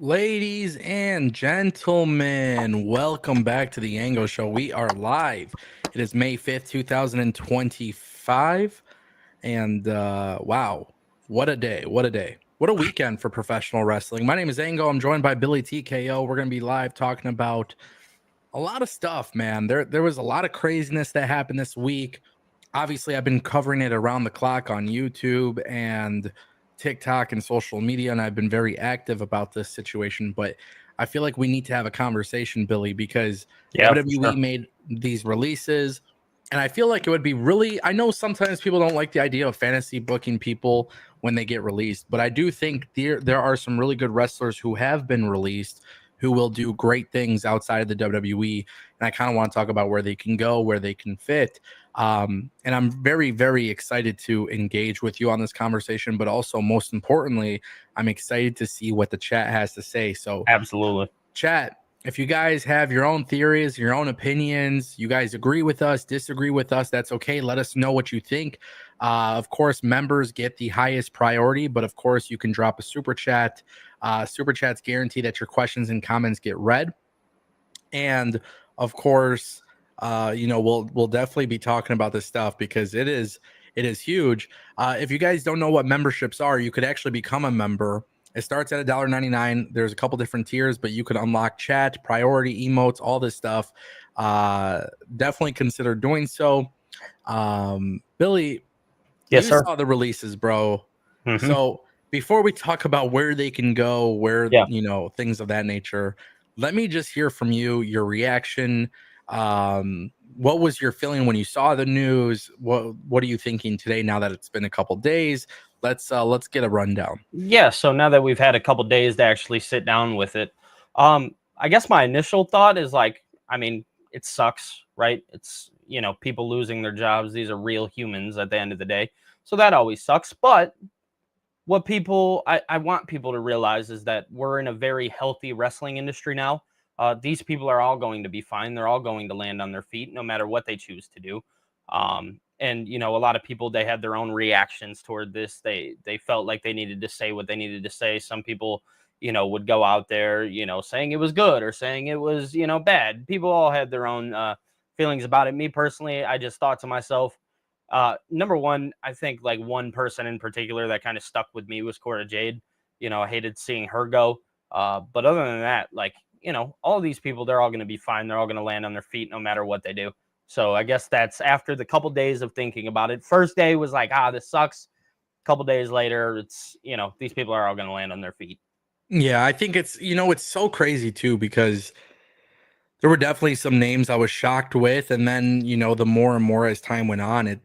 Ladies and gentlemen, welcome back to the Ango Show. We are live. It is May 5th, 2025. And wow, what a day. What a day. What a weekend for professional wrestling. My name is Ango. I'm joined by Billy TKO. We're going to be live talking about a lot of stuff, man. There was a lot of craziness that happened this week. Obviously, I've been covering it around the clock on YouTube and TikTok and social media, and I've been very active about this situation. But I feel like we need to have a conversation, Billy, because WWE made these releases, and I feel like it would be really. I know sometimes people don't like the idea of fantasy booking people when they get released, but I do think there are some really good wrestlers who have been released who will do great things outside of the WWE, and I kind of want to talk about where they can go, where they can fit. And I'm very, very excited to engage with you on this conversation, but also most importantly, I'm excited to see what the chat has to say. So absolutely, chat, if you guys have your own theories, your own opinions, you guys agree with us, disagree with us, that's okay. Let us know what you think. Of course, members get the highest priority, but of course you can drop a super chat. Super chats guarantee that your questions and comments get read. And of course, we'll definitely be talking about this stuff because it is huge. If you guys don't know what memberships are, you could actually become a member. It starts at $1.99. There's a couple different tiers, but you could unlock chat, priority, emotes, all this stuff. Definitely consider doing so. Billy, yes, you saw the releases, bro. Mm-hmm. So before we talk about where they can go, things of that nature, let me just hear from you, your reaction. What was your feeling when you saw the news? What are you thinking today now that it's been a couple days? Let's get a rundown. Yeah, so now that we've had a couple days to actually sit down with it, I guess my initial thought is it sucks, right? It's, people losing their jobs. These are real humans at the end of the day. So that always sucks. But what I want people to realize is that we're in a very healthy wrestling industry now. These people are all going to be fine. They're all going to land on their feet no matter what they choose to do. And a lot of people, they had their own reactions toward this. They felt like they needed to say what they needed to say. Some people, would go out there, saying it was good or saying it was, bad. People all had their own feelings about it. Me personally, I just thought to myself, number one, I think like one person in particular that kind of stuck with me was Cora Jade. I hated seeing her go. But other than that, all of these people, they're all going to be fine. They're all going to land on their feet no matter what they do. So I guess that's after the couple days of thinking about it. First day was like, this sucks. Couple days later, it's, these people are all going to land on their feet. Yeah, I think it's, it's so crazy too, because there were definitely some names I was shocked with. And then, the more and more as time went on,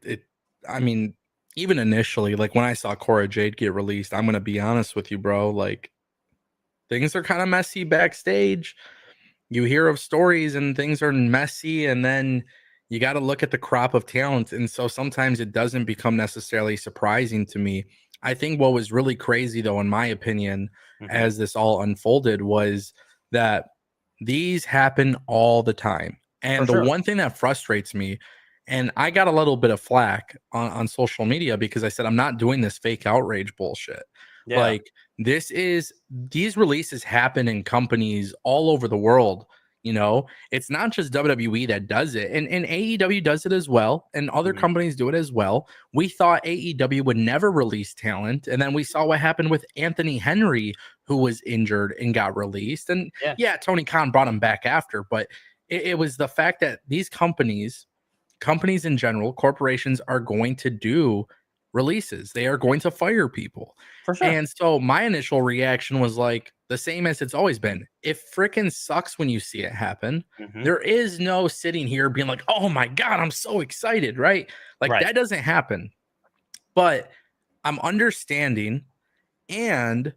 I mean, even initially, like when I saw Cora Jade get released, I'm going to be honest with you, bro, like things are kind of messy backstage. You hear of stories and things are messy, and then you got to look at the crop of talent. And so sometimes it doesn't become necessarily surprising to me. I think what was really crazy, though, in my opinion, as this all unfolded, was that these happen all the time. And the one thing that frustrates me, and I got a little bit of flack on social media because I said, I'm not doing this fake outrage bullshit. Yeah. Like, these releases happen in companies all over the world. It's not just WWE that does it, and AEW does it as well, and other companies do it as well. We thought AEW would never release talent, and then we saw what happened with Anthony Henry, who was injured and got released. And yeah, Tony Khan brought him back after, but it was the fact that these companies in general, corporations, are going to do releases. They are going to fire people. For sure. And so my initial reaction was like the same as it's always been. It freaking sucks when you see it happen. There is no sitting here being like, oh my God, I'm so excited, right? Like that doesn't happen. But I'm understanding, and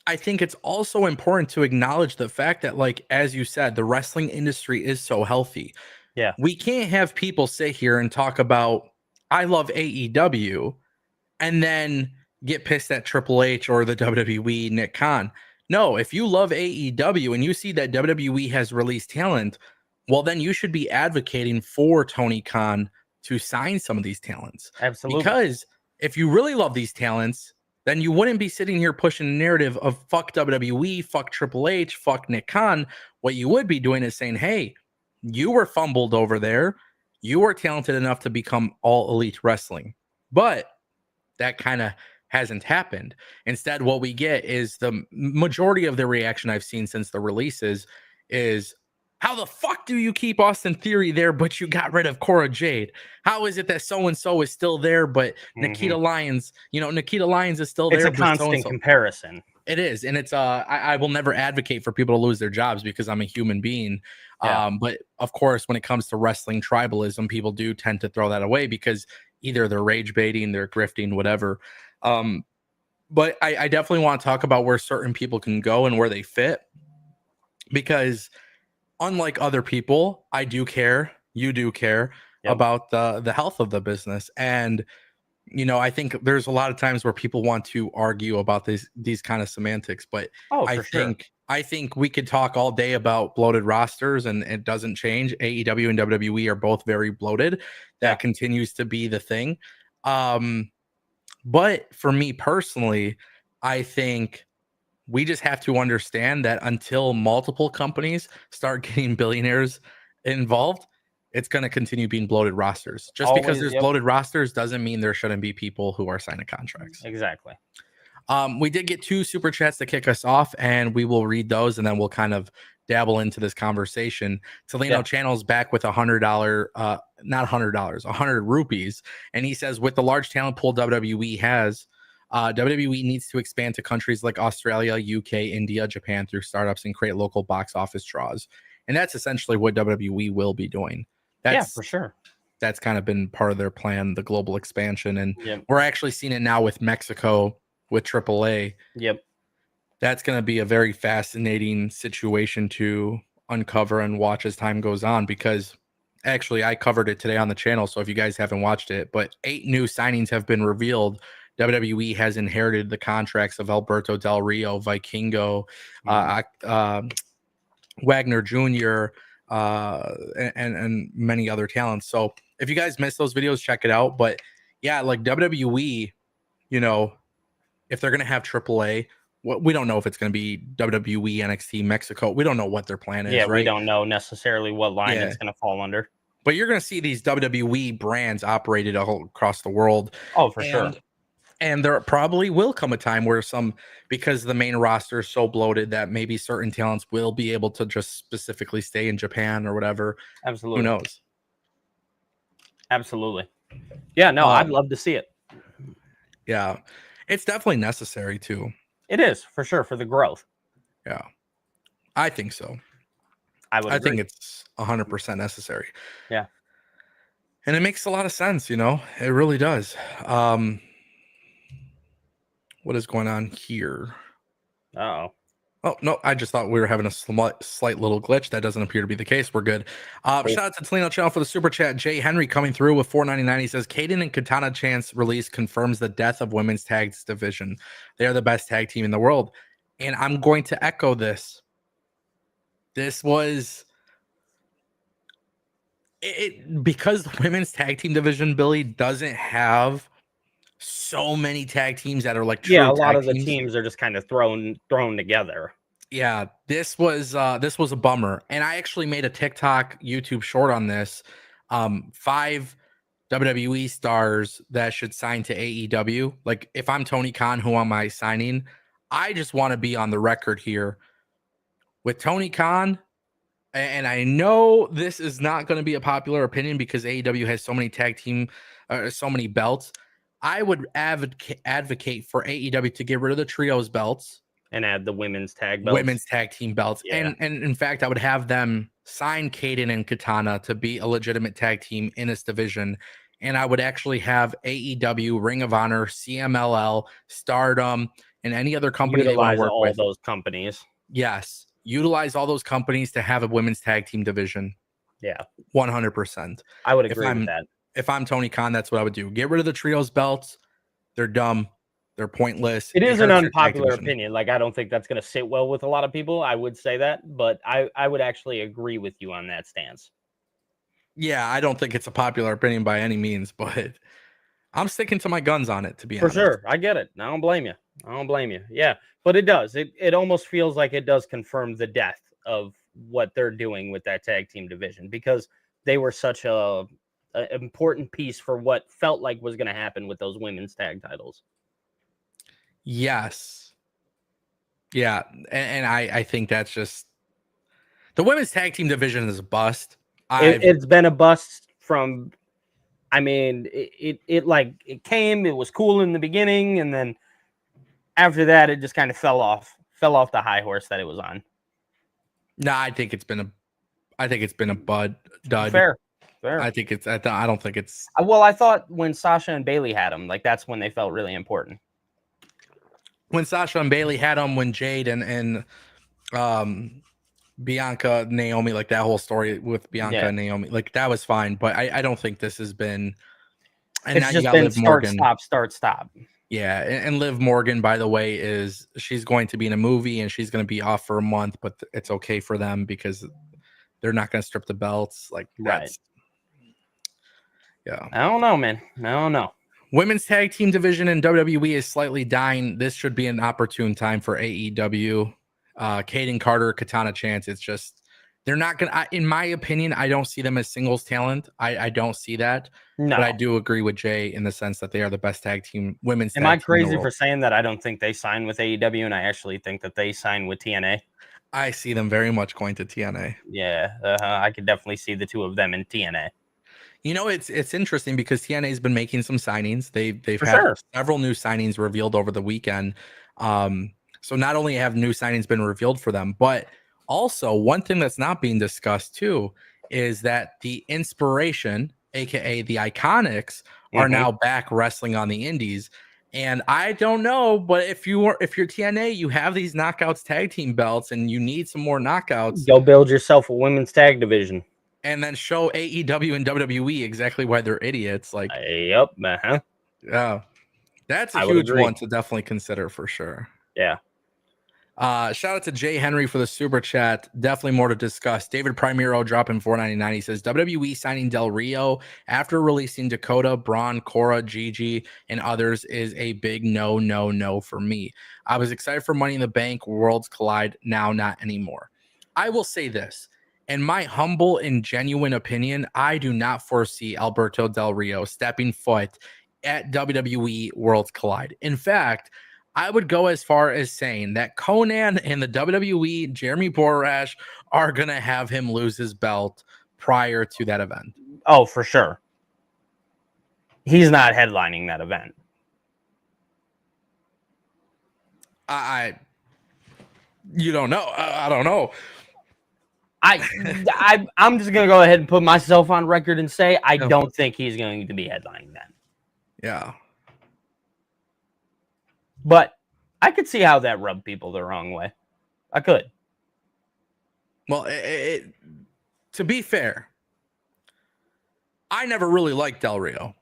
I think it's also important to acknowledge the fact that, like, as you said, the wrestling industry is so healthy. Yeah. We can't have people sit here and talk about, I love AEW, and then get pissed at Triple H or the WWE, Nick Khan. No, if you love AEW and you see that WWE has released talent, well, then you should be advocating for Tony Khan to sign some of these talents. Absolutely. Because if you really love these talents, then you wouldn't be sitting here pushing a narrative of fuck WWE, fuck Triple H, fuck Nick Khan. What you would be doing is saying, hey, you were fumbled over there. You were talented enough to become all elite wrestling. But that kind of hasn't happened. Instead, what we get is the majority of the reaction I've seen since the releases is, how the fuck do you keep Austin Theory there, but you got rid of Cora Jade? How is it that so-and-so is still there, but Nikita Lyons, Nikita Lyons is still It's there, a but constant so-and-so. comparison. It is. And it's I will never advocate for people to lose their jobs because I'm a human being. Yeah. But of course, when it comes to wrestling tribalism, people do tend to throw that away because either they're rage baiting, they're grifting, whatever. But I definitely want to talk about where certain people can go and where they fit, because unlike other people, I do care. You do care about the health of the business. And I think there's a lot of times where people want to argue about these kind of semantics, but I think we could talk all day about bloated rosters, and it doesn't change. AEW and WWE are both very bloated. That continues to be the thing. But for me personally, I think we just have to understand that until multiple companies start getting billionaires involved, it's going to continue being bloated rosters. Just because there's bloated rosters doesn't mean there shouldn't be people who are signing contracts. Exactly. We did get 2 super chats to kick us off, and we will read those, and then we'll kind of dabble into this conversation. Tolino Channel's back with $100, not $100, 100 rupees. And he says, with the large talent pool WWE has, WWE needs to expand to countries like Australia, UK, India, Japan through startups and create local box office draws. And that's essentially what WWE will be doing. For sure. That's kind of been part of their plan, the global expansion. And we're actually seeing it now with Mexico, with AAA. That's going to be a very fascinating situation to uncover and watch as time goes on, because actually I covered it today on the channel. So if you guys haven't watched it, but 8 new signings have been revealed. WWE has inherited the contracts of Alberto Del Rio, Vikingo, Wagner Jr., and many other talents. So if you guys missed those videos, check it out. But yeah, like WWE, if they're going to have AAA, we don't know if it's going to be WWE, NXT, Mexico. We don't know what their plan is. We don't know necessarily what line it's going to fall under. But you're going to see these WWE brands operated all across the world. Oh, for sure. And there probably will come a time where because the main roster is so bloated that maybe certain talents will be able to just specifically stay in Japan or whatever. Absolutely. Who knows? Absolutely. Yeah, no, I'd love to see it. Yeah. It's definitely necessary too. It is, for sure, for the growth. Yeah. I think so. I think it's 100% necessary. Yeah. And it makes a lot of sense, it really does. What is going on here? Oh, no, I just thought we were having a slight little glitch. That doesn't appear to be the case. We're good. Shout out to Tolino Channel for the super chat. Jay Henry coming through with $4.99. He says, Kaden and Katana Chance release confirms the death of women's tag division. They are the best tag team in the world. And I'm going to echo this. This was it because the women's tag team division, Billy, doesn't have so many tag teams that are like true a lot of teams. the teams are just kind of thrown together. Yeah, this was a bummer. And I actually made a TikTok, YouTube short on this. 5 WWE stars that should sign to AEW. Like, if I'm Tony Khan, who am I signing? I just want to be on the record here with Tony Khan. And I know this is not going to be a popular opinion because AEW has so many tag team, so many belts. I would advocate for AEW to get rid of the trios belts and add the women's tag belts, women's tag team belts. Yeah. And in fact, I would have them sign Kaden and Katana to be a legitimate tag team in this division. And I would actually have AEW, Ring of Honor, CMLL, Stardom, and any other company they want to work with. Utilize all those companies. Yes. Utilize all those companies to have a women's tag team division. Yeah. 100%. I would agree with that. If I'm Tony Khan, that's what I would do. Get rid of the trios belts. They're dumb. They're pointless. It is an unpopular opinion. Like, I don't think that's going to sit well with a lot of people. I would say that, but I would actually agree with you on that stance. Yeah, I don't think it's a popular opinion by any means, but I'm sticking to my guns on it, to be For honest. sure. I get it. I don't blame you. I don't blame you. Yeah. But it does. It almost feels like it does confirm the death of what they're doing with that tag team division, because they were such a important piece for what felt like was going to happen with those women's tag titles. Yes. Yeah. And I think that's just the women's tag team division is a bust. It's been a bust from, I mean, it came, it was cool in the beginning, and then after that, it just kind of fell off the high horse that it was on. No, I think it's been a dud. Fair. I don't think it's. Well, I thought when Sasha and Bailey had them, like that's when they felt really important. When Sasha and Bailey had them, when Jade and Bianca, Naomi, like that whole story with Bianca and Naomi, like that was fine. But I don't think this has been. And it's now just you got been Liv Morgan. start, stop. Yeah, and Liv Morgan, by the way, she's going to be in a movie and she's going to be off for a month, but it's okay for them because they're not going to strip the belts. Like that's Yeah. I don't know, man. I don't know. Women's tag team division in WWE is slightly dying. This should be an opportune time for AEW. Kaden Carter, Katana Chance. It's just they're not gonna. In my opinion, I don't see them as singles talent. I don't see that. No, but I do agree with Jay in the sense that they are the best tag team women's. Am I crazy for saying that I don't think they sign with AEW and I actually think that they sign with TNA? I see them very much going to TNA. Yeah, I could definitely see the two of them in TNA. You know, it's interesting because TNA has been making some signings. They've had several new signings revealed over the weekend. So not only have new signings been revealed for them, but also one thing that's not being discussed too is that the Inspiration, aka the Iconics, are now back wrestling on the Indies. And I don't know, but if you're TNA, you have these Knockouts tag team belts, and you need some more knockouts. Go build yourself a women's tag division. And then show AEW and WWE exactly why they're idiots. Like, yep, yeah, that's a huge one to definitely consider for sure. Yeah. Shout out to Jay Henry for the super chat. Definitely more to discuss. David Primero dropping $4.99. He says WWE signing Del Rio after releasing Dakota, Braun, Cora, Gigi, and others is a big no for me. I was excited for Money in the Bank. Worlds collide. Now, not anymore. I will say this. In my humble and genuine opinion, I do not foresee Alberto Del Rio stepping foot at WWE Worlds Collide. In fact, I would go as far as saying that Conan and the WWE, Jeremy Borash, are going to have him lose his belt prior to that event. Oh, for sure. He's not headlining that event. You don't know. I don't know. I'm just gonna go ahead and put myself on record and say I don't think he's going to be headlining that. Yeah, but I could see how that rubbed people the wrong way. I could. Well, to be fair, I never really liked Del Rio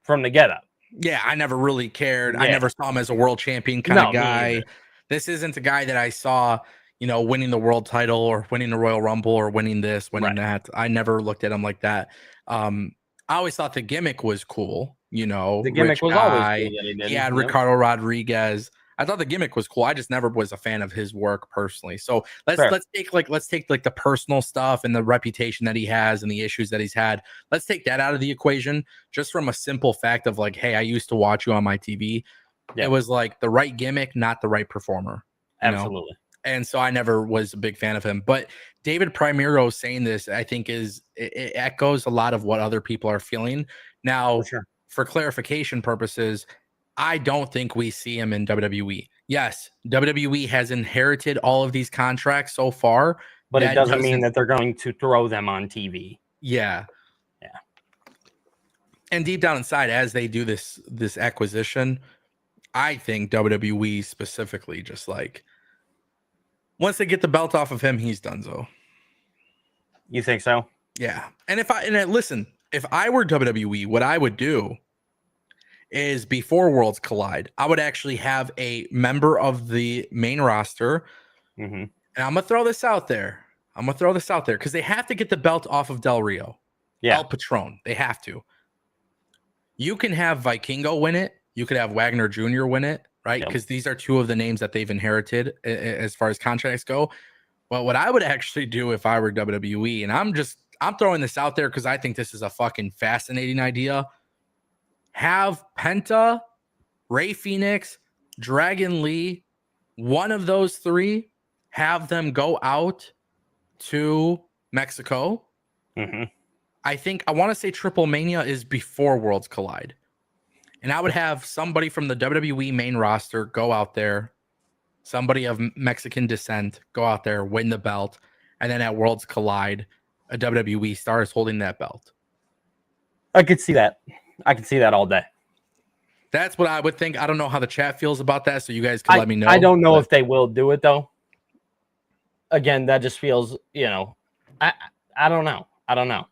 from the get up. Yeah, I never really cared. Yeah. I never saw him as a world champion kind of guy. This isn't a guy that I saw, winning the world title or winning the Royal Rumble or winning this, winning that. I never looked at him like that. I always thought the gimmick was cool. The gimmick was always cool. He had Ricardo Rodriguez. I thought the gimmick was cool. I just never was a fan of his work personally. So let's take the personal stuff and the reputation that he has and the issues that he's had. Let's take that out of the equation, just from a simple fact of like, hey, I used to watch you on my TV. Yeah. It was like the right gimmick, not the right performer. Absolutely. And so I never was a big fan of him. But David Primero saying this, I think it echoes a lot of what other people are feeling. Now, for clarification purposes, I don't think we see him in WWE. Yes, WWE has inherited all of these contracts so far. But it doesn't mean that they're going to throw them on TV. Yeah. Yeah. And deep down inside, as they do this acquisition, I think WWE specifically just like, once they get the belt off of him, he's done so. You think so? Yeah. And listen, if I were WWE, what I would do is before Worlds Collide, I would actually have a member of the main roster. And I'm going to throw this out there. Because they have to get the belt off of Del Rio. Yeah. El Patron. They have to. you can have Vikingo win it. You could have Wagner Jr. win it, right? Because these are two of the names that they've inherited as far as contracts go. But what I would actually do if I were WWE, and I'm throwing this out there because I think this is a fucking fascinating idea. Have Penta, Ray Phoenix, Dragon Lee, one of those three, have them go out to Mexico. Mm-hmm. I want to say Triple Mania is before Worlds Collide. And I would have somebody from the WWE main roster go out there, somebody of Mexican descent, go out there, win the belt, and then at Worlds Collide, a WWE star is holding that belt. I could see that. I could see that all day. That's what I would think. I don't know how the chat feels about that, so you guys can let me know. I don't know if they will do it, though. Again, that just feels, I don't know. I don't know.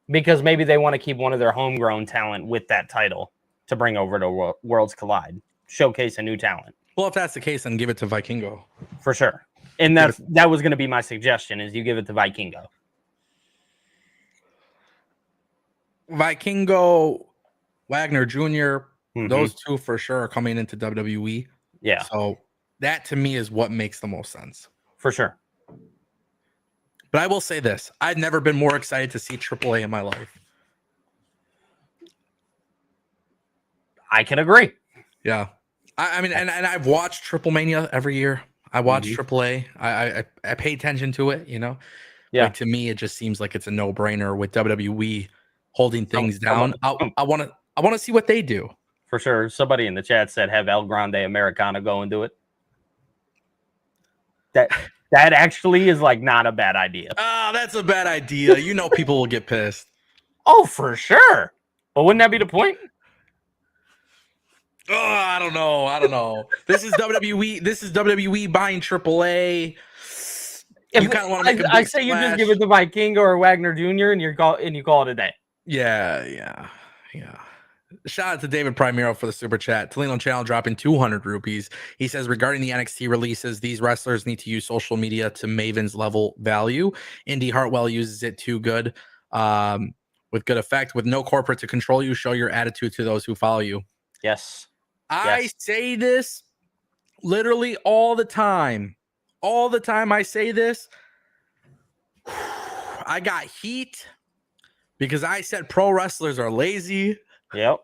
Because maybe they want to keep one of their homegrown talent with that title to bring over to Worlds Collide, showcase a new talent. Well, if that's the case, then give it to Vikingo. For sure. And that was going to be my suggestion, is you give it to Vikingo. Vikingo, Wagner Jr., those two for sure are coming into WWE. Yeah. So that to me is what makes the most sense. For sure. But I will say this. I've never been more excited to see AAA in my life. I can agree. Yeah. I mean, and I've watched Triple Mania every year. I watch AAA. I pay attention to it, Yeah. Like, to me, it just seems like it's a no-brainer with WWE holding things down. I want to see what they do. For sure. Somebody in the chat said have El Grande Americano go and do it. That actually is like not a bad idea. Oh, that's a bad idea. People will get pissed. Oh, for sure. But wouldn't that be the point? Oh, I don't know. This is WWE. This is WWE buying AAA. You kind of want to make a big I say splash. You just give it to Vikingo or Wagner Jr. and you call it a day. Yeah. Shout out to David Primero for the super chat. Tolino Channel dropping 200 rupees. He says, regarding the NXT releases, these wrestlers need to use social media to Maven's level value. Indy Hartwell uses it too good, with good effect. With no corporate to control you, show your attitude to those who follow you. Yes. I say this literally all the time. All the time I say this. I got heat because I said pro wrestlers are lazy. Yep.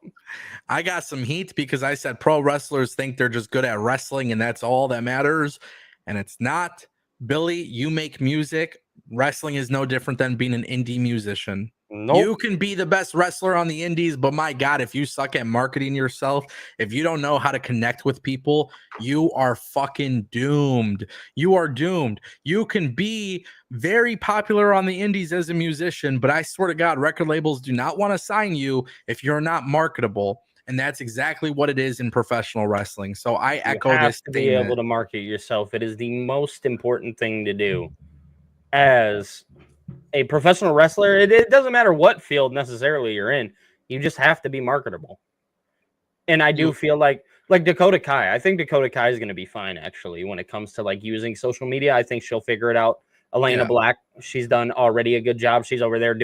I got some heat because I said pro wrestlers think they're just good at wrestling and that's all that matters. And it's not. Billy, you make music. Wrestling is no different than being an indie musician. Nope. You can be the best wrestler on the indies, but my God, if you suck at marketing yourself, if you don't know how to connect with people, you are fucking doomed. You are doomed. You can be very popular on the indies as a musician, but I swear to God, record labels do not want to sign you if you're not marketable. And that's exactly what it is in professional wrestling. So I echo this You have to be statement. able to market yourself. It is the most important thing to do as a professional wrestler. It doesn't matter what field necessarily you're in. You just have to be marketable. And I do feel like Dakota Kai. I think Dakota Kai is going to be fine, actually, when it comes to like using social media. I think she'll figure it out. Elena Black, she's done already a good job. She's over there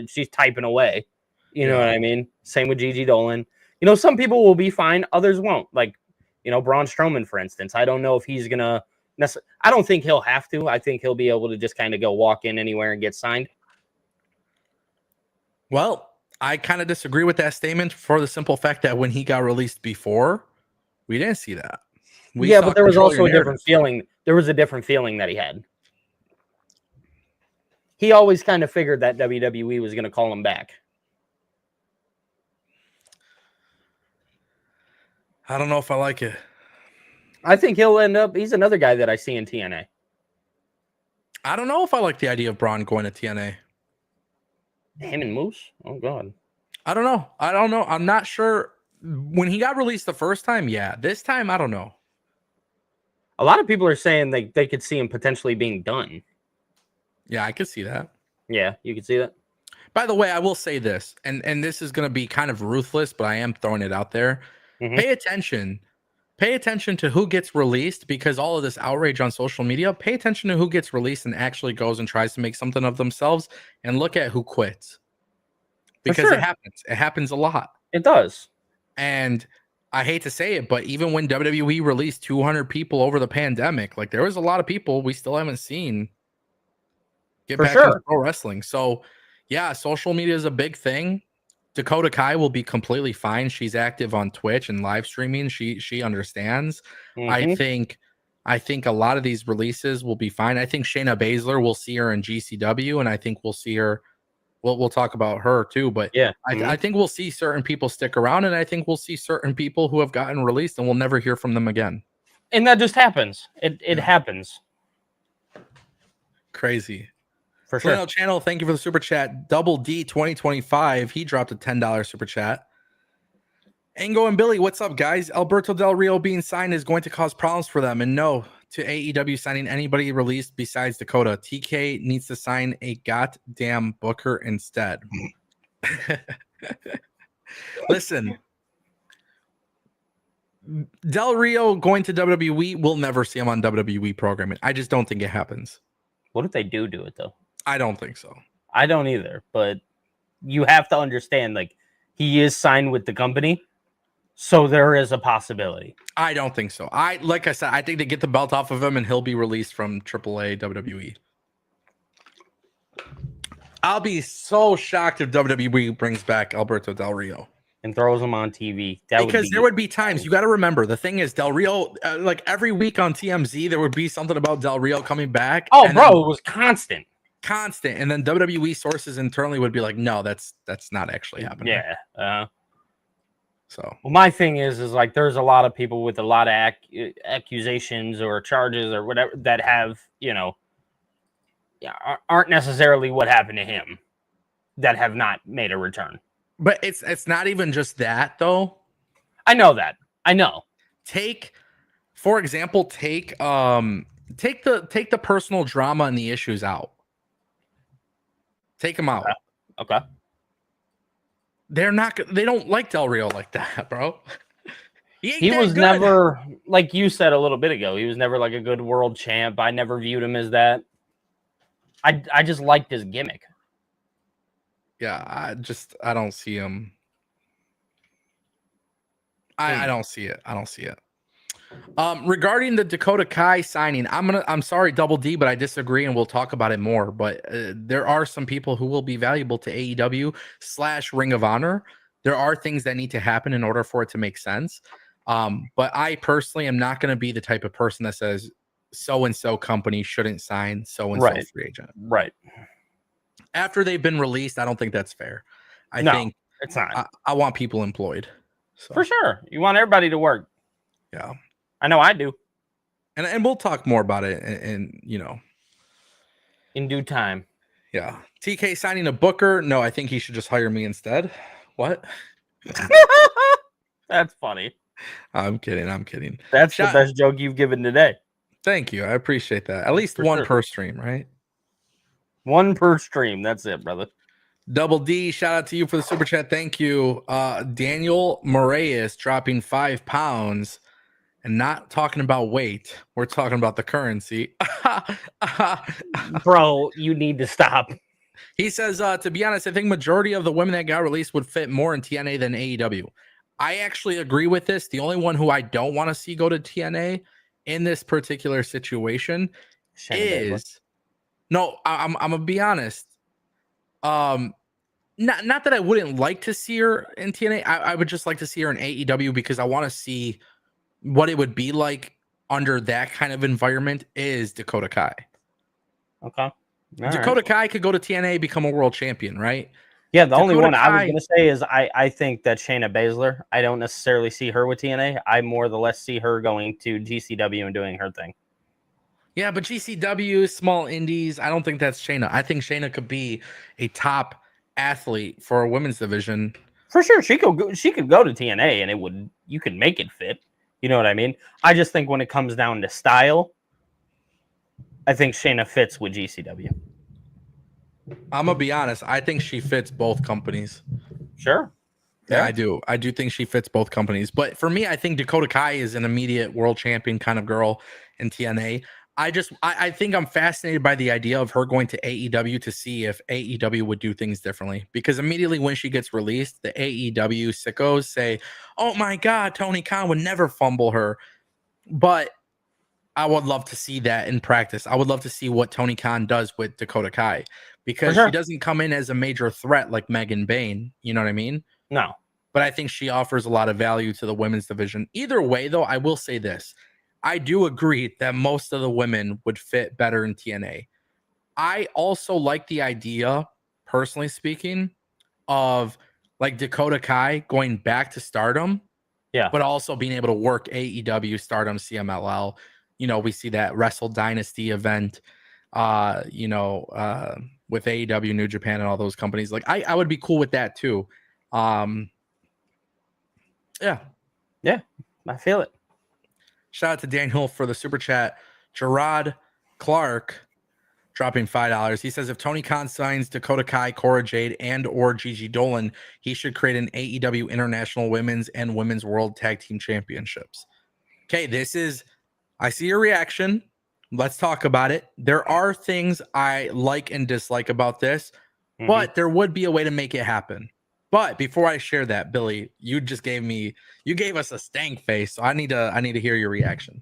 she's typing away. You know what I mean? Same with Gigi Dolan. Some people will be fine. Others won't. Like, Braun Strowman, for instance. I don't know if he's going to I don't think he'll have to. I think he'll be able to just kind of go walk in anywhere and get signed. Well, I kind of disagree with that statement for the simple fact that when he got released before, we didn't see that. But there was also a different feeling. There was a different feeling that he had. He always kind of figured that WWE was going to call him back. I don't know if I like it. I think he'll end up. He's another guy that I see in TNA. I don't know if I like the idea of Braun going to TNA. Him and Moose? Oh, God. I don't know. I'm not sure. When he got released the first time, yeah. This time, I don't know. A lot of people are saying they could see him potentially being done. Yeah, I could see that. Yeah, you could see that. By the way, I will say this, and this is going to be kind of ruthless, but I am throwing it out there. Mm-hmm. Pay attention to who gets released, because all of this outrage on social media, pay attention to who gets released and actually goes and tries to make something of themselves, and look at who quits. Because it happens. It happens a lot. It does. And I hate to say it, but even when WWE released 200 people over the pandemic, like there was a lot of people we still haven't seen get For back into sure. pro wrestling. So, yeah, social media is a big thing. Dakota Kai will be completely fine. She's active on Twitch and live streaming. She understands. I Mhm. think a lot of these releases will be fine. I think Shayna Baszler, will see her in GCW, and I think we'll see her. We'll talk about her too, but Yeah. I think we'll see certain people stick around, and I think we'll see certain people who have gotten released, and we'll never hear from them again. And that just happens. It Yeah. happens. Crazy. For sure. Flannel Channel, thank you for the super chat. Double D 2025, he dropped a $10 super chat. Ango and Billy, what's up, guys? Alberto Del Rio being signed is going to cause problems for them, and no to AEW signing anybody released besides Dakota. TK needs to sign a goddamn booker instead. Listen, Del Rio going to WWE, we'll never see him on WWE programming. I just don't think it happens. What if they do it though? I don't think so. I don't either, but you have to understand, like, he is signed with the company, so there is a possibility. I don't think so. Like I said, I think they get the belt off of him and he'll be released from AAA WWE. I'll be so shocked if WWE brings back Alberto Del Rio And throws him on TV. because there would be times, you got to remember, the thing is, Del Rio, like every week on TMZ, there would be something about Del Rio coming back. Oh, bro, it was constant. And then WWE sources internally would be like, no, that's not actually happening. Yeah. So, well, my thing is like there's a lot of people with a lot of accusations or charges or whatever that have, aren't necessarily what happened to him, that have not made a return. but it's not even just that though. I know that. I know. For example, take the personal drama and the issues out. Take them out. Okay. They don't like Del Rio like that, bro. He was never, like you said a little bit ago, he was never like a good world champ. I never viewed him as that. I just liked his gimmick. Yeah, I don't see him. I don't see it. I don't see it. Regarding the Dakota Kai signing, I'm sorry, Double D, but I disagree, and we'll talk about it more. But there are some people who will be valuable to AEW/Ring of Honor. There are things that need to happen in order for it to make sense. But I personally am not going to be the type of person that says so and so company shouldn't sign so and so free agent. Right. After they've been released, I don't think that's fair. I think it's not. I want people employed. So. For sure. You want everybody to work. Yeah. I know I do. And we'll talk more about it in in due time. Yeah. TK signing a booker. No, I think he should just hire me instead. What? That's funny. I'm kidding. That's the best joke you've given today. Thank you. I appreciate that. At least one per stream, right? One per stream. That's it, brother. Double D, shout out to you for the super chat. Thank you. Daniel Moraes dropping 5 pounds. And not talking about weight. We're talking about the currency. Bro, you need to stop. He says, to be honest, I think majority of the women that got released would fit more in TNA than AEW. I actually agree with this. The only one who I don't want to see go to TNA in this particular situation is... No, I'm going to be honest. Not that I wouldn't like to see her in TNA. I would just like to see her in AEW because I want to see what it would be like under that kind of environment is Dakota Kai. Okay. Dakota Kai could go to TNA, become a world champion, right? Yeah, the only one I was going to say is I think that Shayna Baszler, I don't necessarily see her with TNA. I more or less see her going to GCW and doing her thing. Yeah, but GCW, small indies, I don't think that's Shayna. I think Shayna could be a top athlete for a women's division. For sure, she could go to TNA and you could make it fit. You know what I mean? I just think when it comes down to style, I think Shayna fits with GCW. I'm going to be honest. I think she fits both companies. Sure. Yeah, I do. I do think she fits both companies. But for me, I think Dakota Kai is an immediate world champion kind of girl in TNA. I think I'm fascinated by the idea of her going to AEW to see if AEW would do things differently. Because immediately when she gets released, the AEW sickos say, "Oh my God, Tony Khan would never fumble her." But I would love to see that in practice. I would love to see what Tony Khan does with Dakota Kai, For because she sure. doesn't come in as a major threat like Megan Bain. You know what I mean? No. But I think she offers a lot of value to the women's division. Either way, though, I will say this. I do agree that most of the women would fit better in TNA. I also like the idea, personally speaking, of like Dakota Kai going back to Stardom, Yeah. but also being able to work AEW, Stardom, CMLL. You know, we see that Wrestle Dynasty event, with AEW, New Japan, and all those companies. Like, I would be cool with that too. Yeah. Yeah. I feel it. Shout out to Daniel for the super chat. Gerard Clark dropping $5. He says if Tony Khan signs Dakota Kai, Cora Jade, and or Gigi Dolan, he should create an AEW International Women's and Women's World Tag Team Championships. Okay, I see your reaction. Let's talk about it. There are things I like and dislike about this, but there would be a way to make it happen. But before I share that, Billy, you gave us a stank face, so I need to hear your reaction.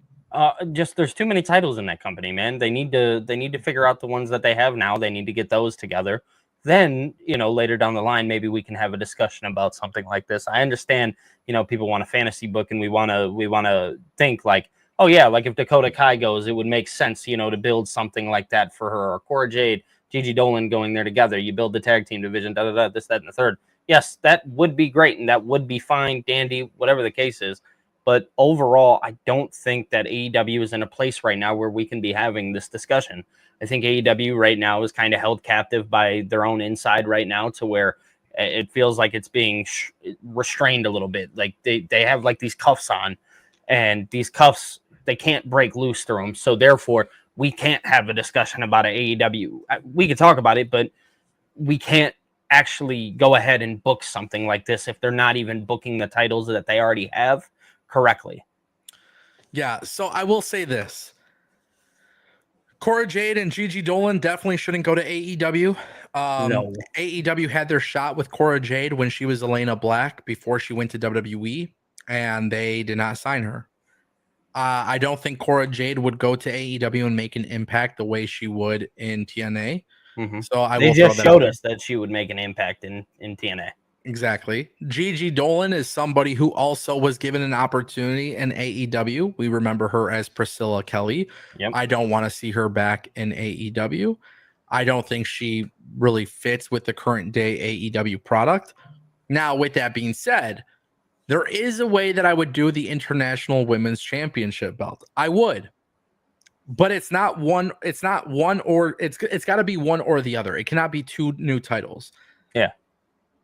Just there's too many titles in that company, man. They need to figure out the ones that they have now. They need to get those together. Then, later down the line, maybe we can have a discussion about something like this. I understand, people want a fantasy book, and we want to think like, oh yeah, like if Dakota Kai goes, it would make sense, to build something like that for her, or Cora Jade, Gigi Dolan going there together. You build the tag team division, this, that, and the third. Yes, that would be great, and that would be fine, dandy, whatever the case is. But overall, I don't think that AEW is in a place right now where we can be having this discussion. I think AEW right now is kind of held captive by their own inside right now, to where it feels like it's being restrained a little bit. Like they have like these cuffs on, and these cuffs, they can't break loose through them. So therefore, we can't have a discussion about an AEW. We could talk about it, but we can't actually go ahead and book something like this if they're not even booking the titles that they already have correctly. Yeah, so I will say this. Cora Jade and Gigi Dolan definitely shouldn't go to AEW. No. AEW had their shot with Cora Jade when she was Elena Black before she went to WWE, and they did not sign her. I don't think Cora Jade would go to AEW and make an impact the way she would in TNA. So They just showed us that she would make an impact in TNA. Exactly. Gigi Dolan is somebody who also was given an opportunity in AEW. We remember her as Priscilla Kelly. Yep. I don't want to see her back in AEW. I don't think she really fits with the current day AEW product. Now, with that being said, there is a way that I would do the International Women's Championship belt. I would. But it's got to be one or the other. It cannot be two new titles. Yeah.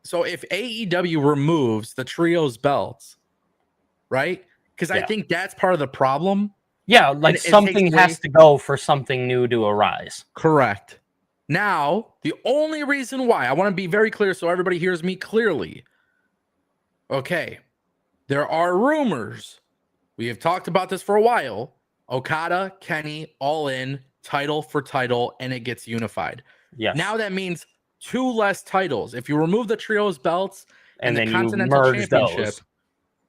So if AEW removes the trios belts, right? Because I think that's part of the problem. Yeah, like something has to go for something new to arise. Correct. Now, the only reason why, I want to be very clear so everybody hears me clearly. Okay, there are rumors. We have talked about this for a while. Okada, Kenny, all in, title for title, and it gets unified. Yes. Now that means two less titles. If you remove the trios belts and then the Continental Championship, those,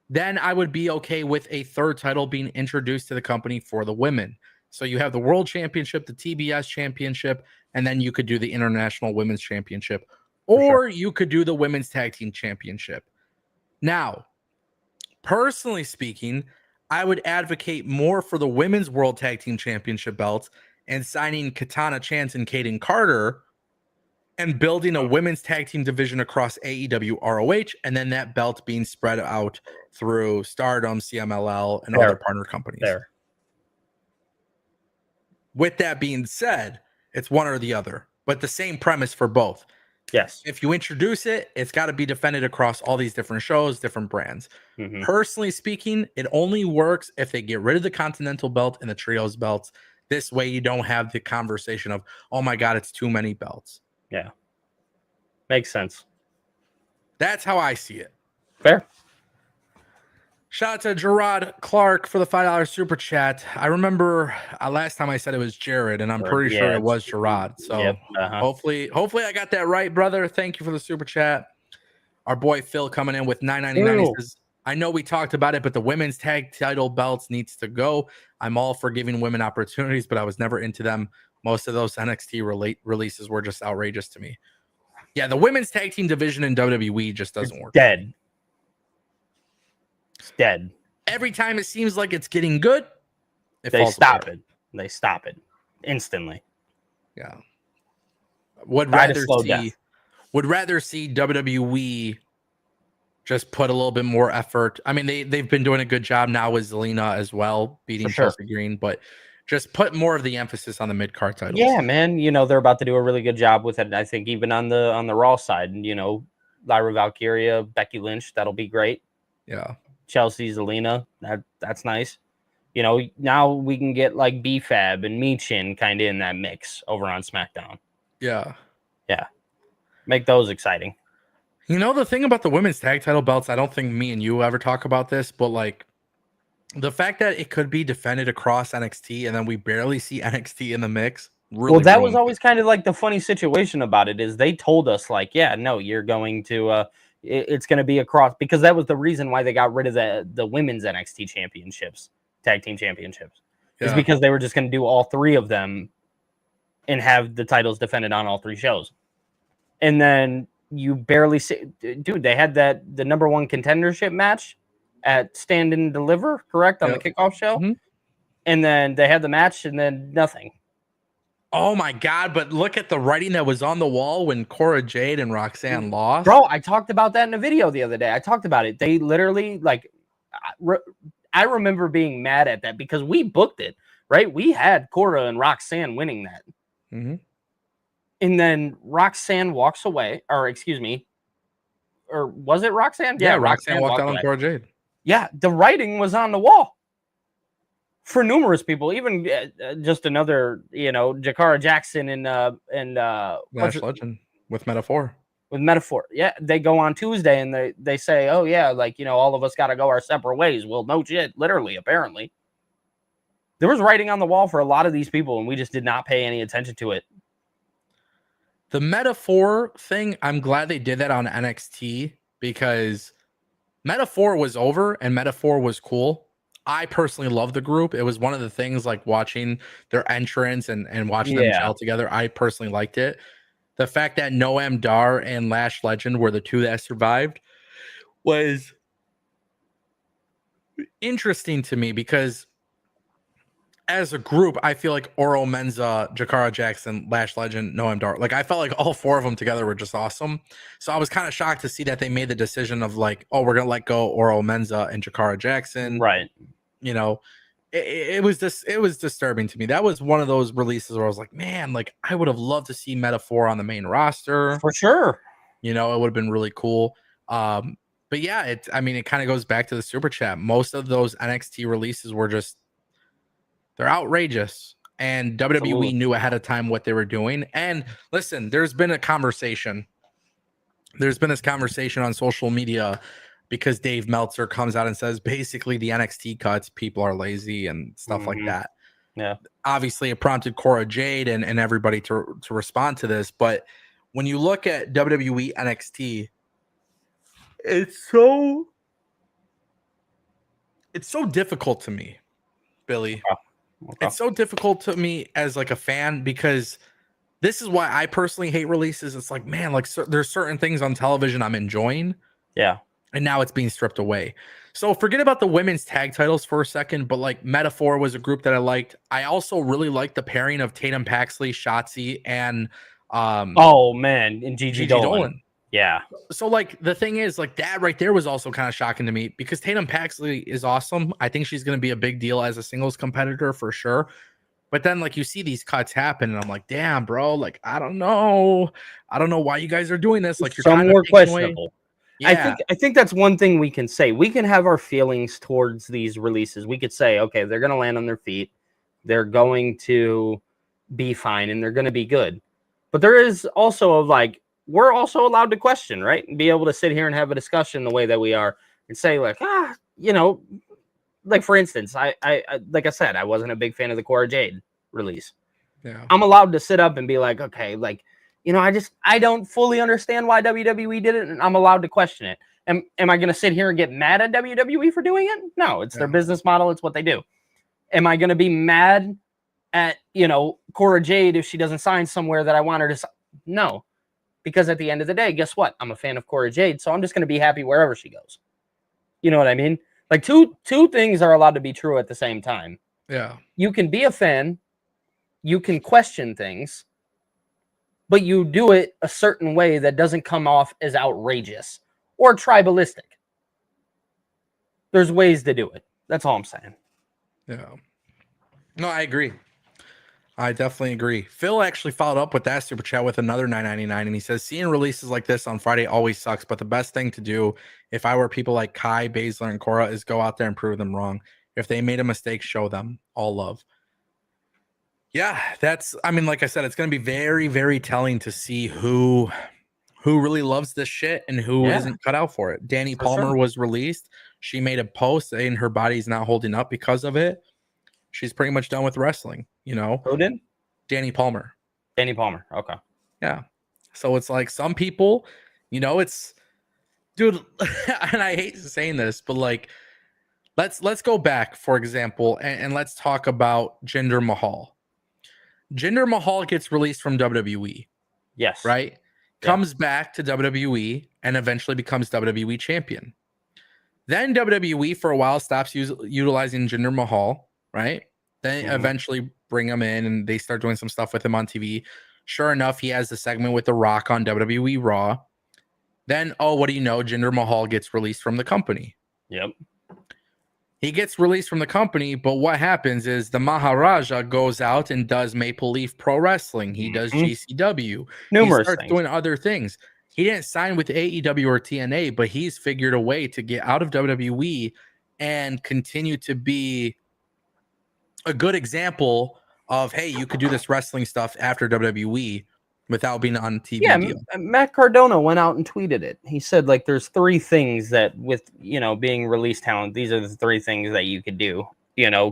then I would be okay with a third title being introduced to the company for the women. So you have the World Championship, the TBS Championship, and then you could do the International Women's Championship, or you could do the Women's Tag Team Championship. Now, personally speaking, I would advocate more for the Women's World Tag Team Championship belts and signing Katana Chance and Kaden Carter and building a women's tag team division across AEW ROH, and then that belt being spread out through Stardom, CMLL, and other partner companies. With that being said, it's one or the other, but the same premise for both. Yes. If you introduce it, it's got to be defended across all these different shows, different brands. Personally speaking, it only works if they get rid of the Continental belt and the Trios belts. This way you don't have the conversation of, oh my God, it's too many belts. Yeah. Makes sense. That's how I see it. Fair. Shout out to Gerard Clark for the $5 super chat. I remember last time I said it was Jared, and I'm pretty sure it was Gerard. So yep, hopefully I got that right, brother. Thank you for the super chat. Our boy Phil coming in with $9.99. He says, I know we talked about it, but the women's tag title belts needs to go. I'm all for giving women opportunities, but I was never into them. Most of those NXT releases were just outrageous to me. Yeah, the women's tag team division in WWE just doesn't work. Dead. It's dead. Every time it seems like it's getting good, they stop it. They stop it instantly. Yeah. Would rather see WWE just put a little bit more effort. I mean, they've been doing a good job now with Zelina as well, beating Chelsea Green, but just put more of the emphasis on the mid-card titles. Yeah, man. You know, they're about to do a really good job with it. I think even on the Raw side, you know, Lyra Valkyria, Becky Lynch, that'll be great. Yeah. Chelsea, Zelina, that's nice. You know, now we can get like B-Fab and Michin kind of in that mix over on SmackDown. Yeah. Yeah. Make those exciting. You know, the thing about the women's tag title belts, I don't think me and you ever talk about this, but like the fact that it could be defended across NXT and then we barely see NXT in the mix. Really, well, that was always kind of like the funny situation about it is they told us like, yeah, no, you're going to it's going to be across, because that was the reason why they got rid of the women's NXT championships, tag team championships, is because they were just going to do all three of them and have the titles defended on all three shows. And then you barely see, dude, they had the number one contendership match at Stand and Deliver, correct, on the kickoff show. Mm-hmm. And then they had the match and then nothing. Oh my God, but look at the writing that was on the wall when Cora Jade and Roxanne lost. Bro, I talked about that in a video the other day. I talked about it. They literally, like, I remember being mad at that because we booked it, right? We had Cora and Roxanne winning that. Mm-hmm. And then Roxanne walks away, or excuse me, or was it Roxanne? Yeah, Roxanne walked out on Cora Jade. Yeah, the writing was on the wall for numerous people, even just another, you know, Jakara Jackson and Lash Legend with Metaphor. With Metaphor. Yeah, they go on Tuesday and they say, oh yeah, like, you know, all of us got to go our separate ways. Well, no shit, literally, apparently. There was writing on the wall for a lot of these people and we just did not pay any attention to it. The Metaphor thing, I'm glad they did that on NXT because Metaphor was over and Metaphor was cool. I personally love the group. It was one of the things, like watching their entrance and watching them gel together. I personally liked it. The fact that Noam Dar and Lash Legend were the two that survived was interesting to me because as a group, I feel like Oro Menza, Jakara Jackson, Lash Legend, Noam Dar, like I felt like all four of them together were just awesome. So I was kind of shocked to see that they made the decision of like, oh, we're gonna let go Oro Menza and Jakara Jackson. Right. You know, it was disturbing to me. That was one of those releases where I was like, man, like I would have loved to see Metaphor on the main roster for sure. You know, it would have been really cool. But yeah, it kind of goes back to the super chat. Most of those NXT releases were just, they're outrageous, and WWE knew ahead of time what they were doing. And listen, there's been this conversation on social media because Dave Meltzer comes out and says basically the NXT cuts, people are lazy and stuff like that. Yeah. Obviously it prompted Cora Jade and everybody to respond to this. But when you look at WWE NXT, it's so difficult to me, Billy. Okay. It's so difficult to me as like a fan because this is why I personally hate releases. It's like, man, like there's certain things on television I'm enjoying. Yeah. And now it's being stripped away. So forget about the women's tag titles for a second, but like Metaphor was a group that I liked. I also really liked the pairing of Tatum Paxley, Shotzi, and and Gigi Dolan. Yeah. So like the thing is, like that right there was also kind of shocking to me because Tatum Paxley is awesome. I think she's going to be a big deal as a singles competitor for sure. But then like you see these cuts happen and I'm like, damn, bro, like I don't know why you guys are doing this. Like you're some more questionable. Yeah. I think that's one thing we can say. We can have our feelings towards these releases. We could say, okay, they're going to land on their feet. They're going to be fine and they're going to be good. But there is also we're also allowed to question, right? And be able to sit here and have a discussion the way that we are and say like, you know, like for instance, I like I said, I wasn't a big fan of the Cora Jade release. Yeah. I'm allowed to sit up and be like, okay, like, I don't fully understand why WWE did it, and I'm allowed to question it. Am I going to sit here and get mad at WWE for doing it? No, it's their business model. It's what they do. Am I going to be mad at, Cora Jade if she doesn't sign somewhere that I want her to sign? No, because at the end of the day, guess what? I'm a fan of Cora Jade, so I'm just going to be happy wherever she goes. You know what I mean? Like two things are allowed to be true at the same time. Yeah. You can be a fan, you can question things, but you do it a certain way that doesn't come off as outrageous or tribalistic. There's ways to do it. That's all I'm saying. Yeah. No, I agree. I definitely agree. Phil actually followed up with that super chat with another $9.99, and he says, seeing releases like this on Friday always sucks, but the best thing to do if I were people like Kai, Baszler, and Cora is go out there and prove them wrong. If they made a mistake, show them. All love. Yeah, like I said, it's going to be very, very telling to see who really loves this shit and who isn't cut out for it. Danny Palmer was released. She made a post saying her body's not holding up because of it. She's pretty much done with wrestling, Who did? Danny Palmer. Danny Palmer. Okay. Yeah. So it's like some people, it's, dude, and I hate saying this, but like, let's go back, for example, and let's talk about Jinder Mahal. Jinder Mahal gets released from WWE. Yes. Right? Comes back to WWE and eventually becomes WWE champion. Then WWE for a while stops utilizing Jinder Mahal, right? Then eventually bring him in and they start doing some stuff with him on TV. Sure enough, he has the segment with The Rock on WWE Raw. Then, what do you know? Jinder Mahal gets released from the company. Yep. He gets released from the company, but what happens is the Maharaja goes out and does Maple Leaf Pro Wrestling. He does GCW. Numerous he starts things. doing other things. He didn't sign with AEW or TNA, but he's figured a way to get out of WWE and continue to be a good example of, hey, you could do this wrestling stuff after WWE without being on TV. Yeah, Matt Cardona went out and tweeted it. He said, like, there's three things that with, being released talent, these are the three things that you could do.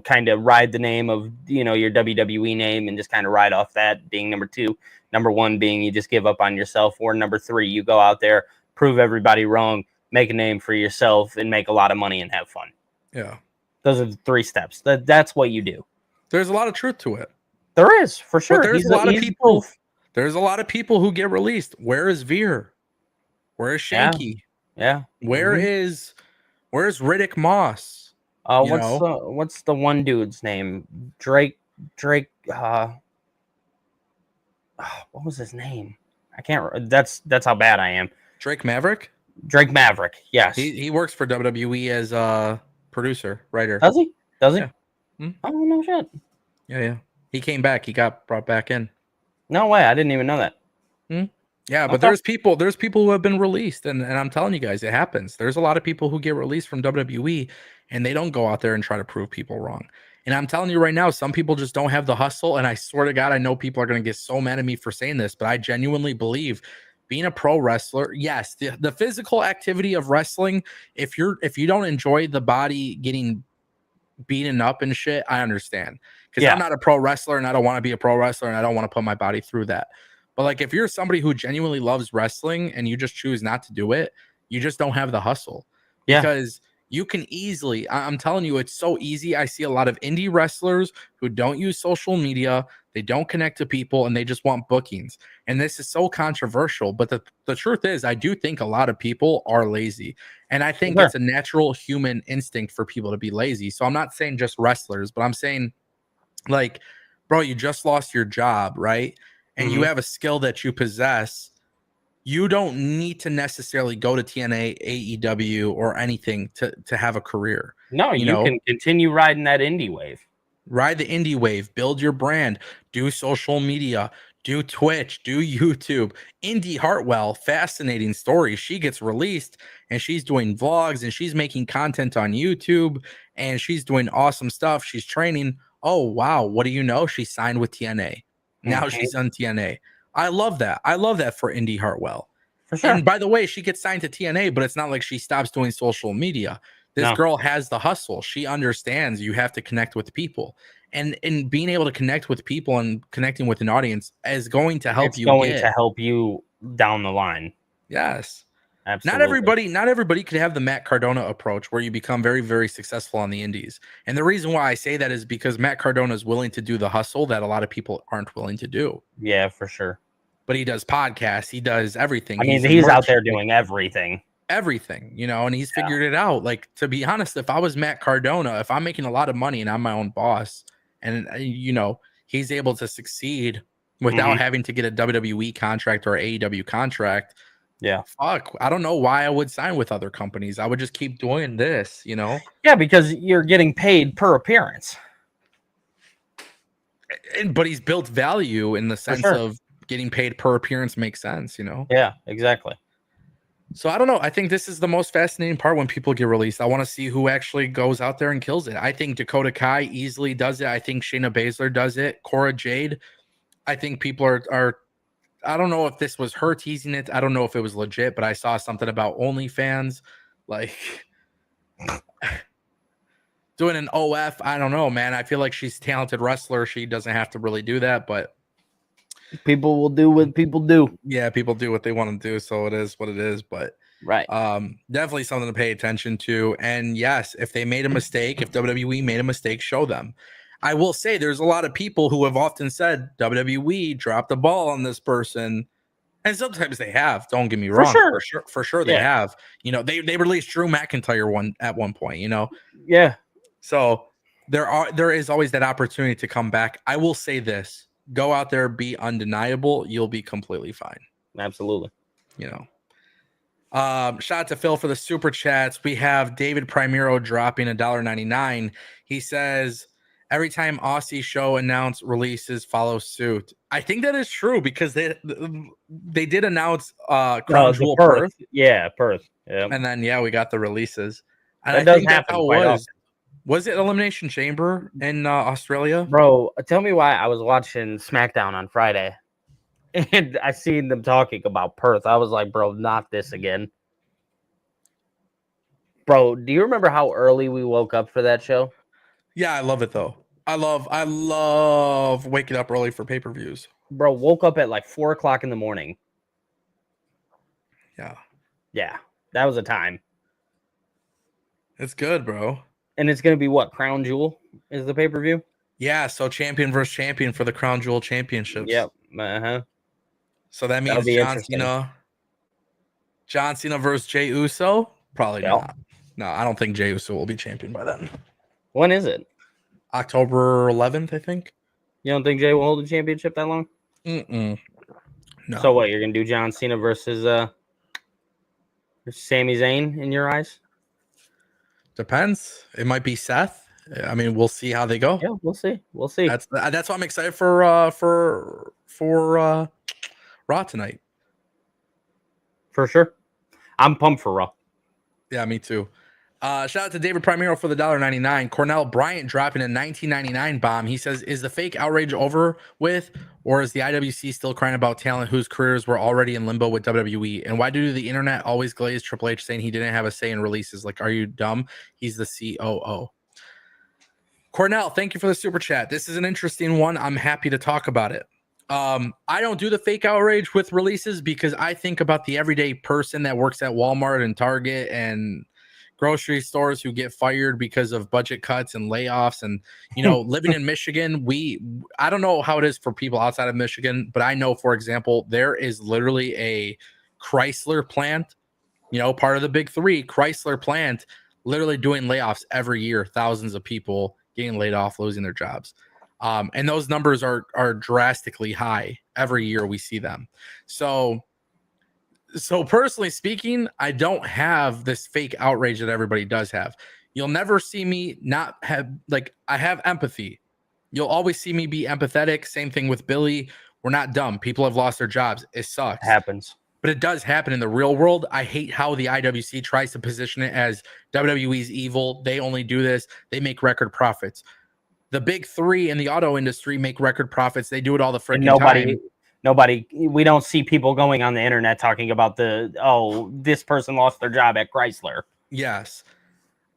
Kind of ride the name of, your WWE name and just kind of ride off that being number two. Number one being you just give up on yourself. Or number three, you go out there, prove everybody wrong, make a name for yourself, and make a lot of money and have fun. Yeah. Those are the three steps. That's what you do. There's a lot of truth to it. There is, for sure. But there's a lot of people. There's a lot of people who get released. Where is Veer? Where is Shanky? Yeah. Where's Riddick Moss? What's the one dude's name? Drake. What was his name? I can't. That's how bad I am. Drake Maverick. Drake Maverick. Yes. He works for WWE as a producer, writer. Does he? Yeah. Oh no shit. Yeah. He came back. He got brought back in. No way. I didn't even know that. Yeah, but there's people who have been released, and I'm telling you guys, it happens. There's a lot of people who get released from WWE, and they don't go out there and try to prove people wrong. And I'm telling you right now, some people just don't have the hustle. And I swear to God, I know people are going to get so mad at me for saying this, but I genuinely believe being a pro wrestler, yes, the physical activity of wrestling, if you don't enjoy the body getting beaten up and shit, I understand. Because I'm not a pro wrestler and I don't want to be a pro wrestler and I don't want to put my body through that. But like if you're somebody who genuinely loves wrestling and you just choose not to do it, you just don't have the hustle. Yeah. Because you can easily, I'm telling you, it's so easy. I see a lot of indie wrestlers who don't use social media. They don't connect to people and they just want bookings. And this is so controversial. But the truth is, I do think a lot of people are lazy. And I think it's a natural human instinct for people to be lazy. So I'm not saying just wrestlers, but I'm saying like, bro, you just lost your job, right? And you have a skill that you possess. You don't need to necessarily go to TNA, AEW, or anything to have a career. No, you can continue riding that indie wave. Ride the indie wave, build your brand, do social media, do Twitch, do YouTube. Indy Hartwell, fascinating story. She gets released and she's doing vlogs and she's making content on YouTube and she's doing awesome stuff. She's training. Oh, wow. What do you know? She signed with TNA. Now she's on TNA. I love that. I love that for Indy Hartwell. For sure. And by the way, she gets signed to TNA, but it's not like she stops doing social media. This No. girl has the hustle. She understands you have to connect with people. And being able to connect with people and connecting with an audience is going to help It's you going get. to help you down the line. Yes. Absolutely. Not everybody could have the Matt Cardona approach where you become very, very successful on the indies. And the reason why I say that is because Matt Cardona is willing to do the hustle that a lot of people aren't willing to do. Yeah, for sure. But he does podcasts, he does everything. I mean, a he's out there like, doing everything. everything, and he's figured it out. Like, to be honest, if I was Matt Cardona, if I'm making a lot of money and I'm my own boss, and he's able to succeed without having to get a WWE contract or AEW contract. Yeah. Fuck, I don't know why I would sign with other companies. I would just keep doing this, Yeah, because you're getting paid per appearance. But he's built value in the sense of getting paid per appearance makes sense, Yeah, exactly. So I don't know. I think this is the most fascinating part when people get released. I want to see who actually goes out there and kills it. I think Dakota Kai easily does it. I think Shayna Baszler does it. Cora Jade. I think people are I don't know if this was her teasing it. I don't know if it was legit, but I saw something about OnlyFans, like doing an OF. I don't know, man. I feel like she's a talented wrestler. She doesn't have to really do that, but people will do what people do. Yeah, people do what they want to do, so it is what it is. But right, definitely something to pay attention to. And yes, if they made a mistake, if WWE made a mistake, show them. I will say there's a lot of people who have often said WWE dropped the ball on this person, and sometimes they have. Don't get me wrong, for sure they have. They released Drew McIntyre at one point. Yeah. So there is always that opportunity to come back. I will say this: go out there, be undeniable. You'll be completely fine. Absolutely. Shout out to Phil for the super chats. We have David Primero dropping $1.99. He says, every time Aussie show announce releases, follow suit. I think that is true because they did announce Crown Jewel Perth. Yeah, Perth. Yeah. And then we got the releases. And that does happen quite often. Was it Elimination Chamber in Australia? Bro, tell me why I was watching SmackDown on Friday and I seen them talking about Perth. I was like, bro, not this again. Bro, do you remember how early we woke up for that show? Yeah, I love it though. I love waking up early for pay-per-views. Bro, woke up at like 4 o'clock in the morning. Yeah. Yeah, that was a time. It's good, bro. And it's going to be what? Crown Jewel is the pay-per-view? Yeah, so champion versus champion for the Crown Jewel Championships. Yep. Uh-huh. So that means John Cena versus Jey Uso? Probably not. No, I don't think Jey Uso will be champion by then. When is it? October 11th, I think. You don't think Jey will hold the championship that long? No. So what, you're going to do John Cena versus Sami Zayn in your eyes? Depends. It might be Seth. I mean, we'll see how they go. Yeah, we'll see. We'll see. That's why I'm excited for Raw tonight. For sure. I'm pumped for Raw. Yeah, me too. Shout out to David Primero for the $1.99. Cornell Bryant dropping a $19.99 bomb. He says, is the fake outrage over with, or is the IWC still crying about talent whose careers were already in limbo with WWE? And why do the internet always glaze Triple H saying he didn't have a say in releases? Like, are you dumb? He's the COO. Cornell, thank you for the super chat. This is an interesting one. I'm happy to talk about it. I don't do the fake outrage with releases because I think about the everyday person that works at Walmart and Target and grocery stores who get fired because of budget cuts and layoffs. And, living in Michigan, I don't know how it is for people outside of Michigan, but I know, for example, there is literally a Chrysler plant, part of the big three, Chrysler plant, literally doing layoffs every year, thousands of people getting laid off, losing their jobs. And those numbers are drastically high. Every year we see them. So personally speaking, I don't have this fake outrage that everybody does have. You'll never see me not have, I have empathy. You'll always see me be empathetic. Same thing with Billy. We're not dumb. People have lost their jobs. It sucks. It happens. But it does happen in the real world. I hate how the IWC tries to position it as WWE's evil. They only do this. They make record profits. The big three in the auto industry make record profits. They do it all the freaking time. Nobody, we don't see people going on the internet talking about this person lost their job at Chrysler. Yes.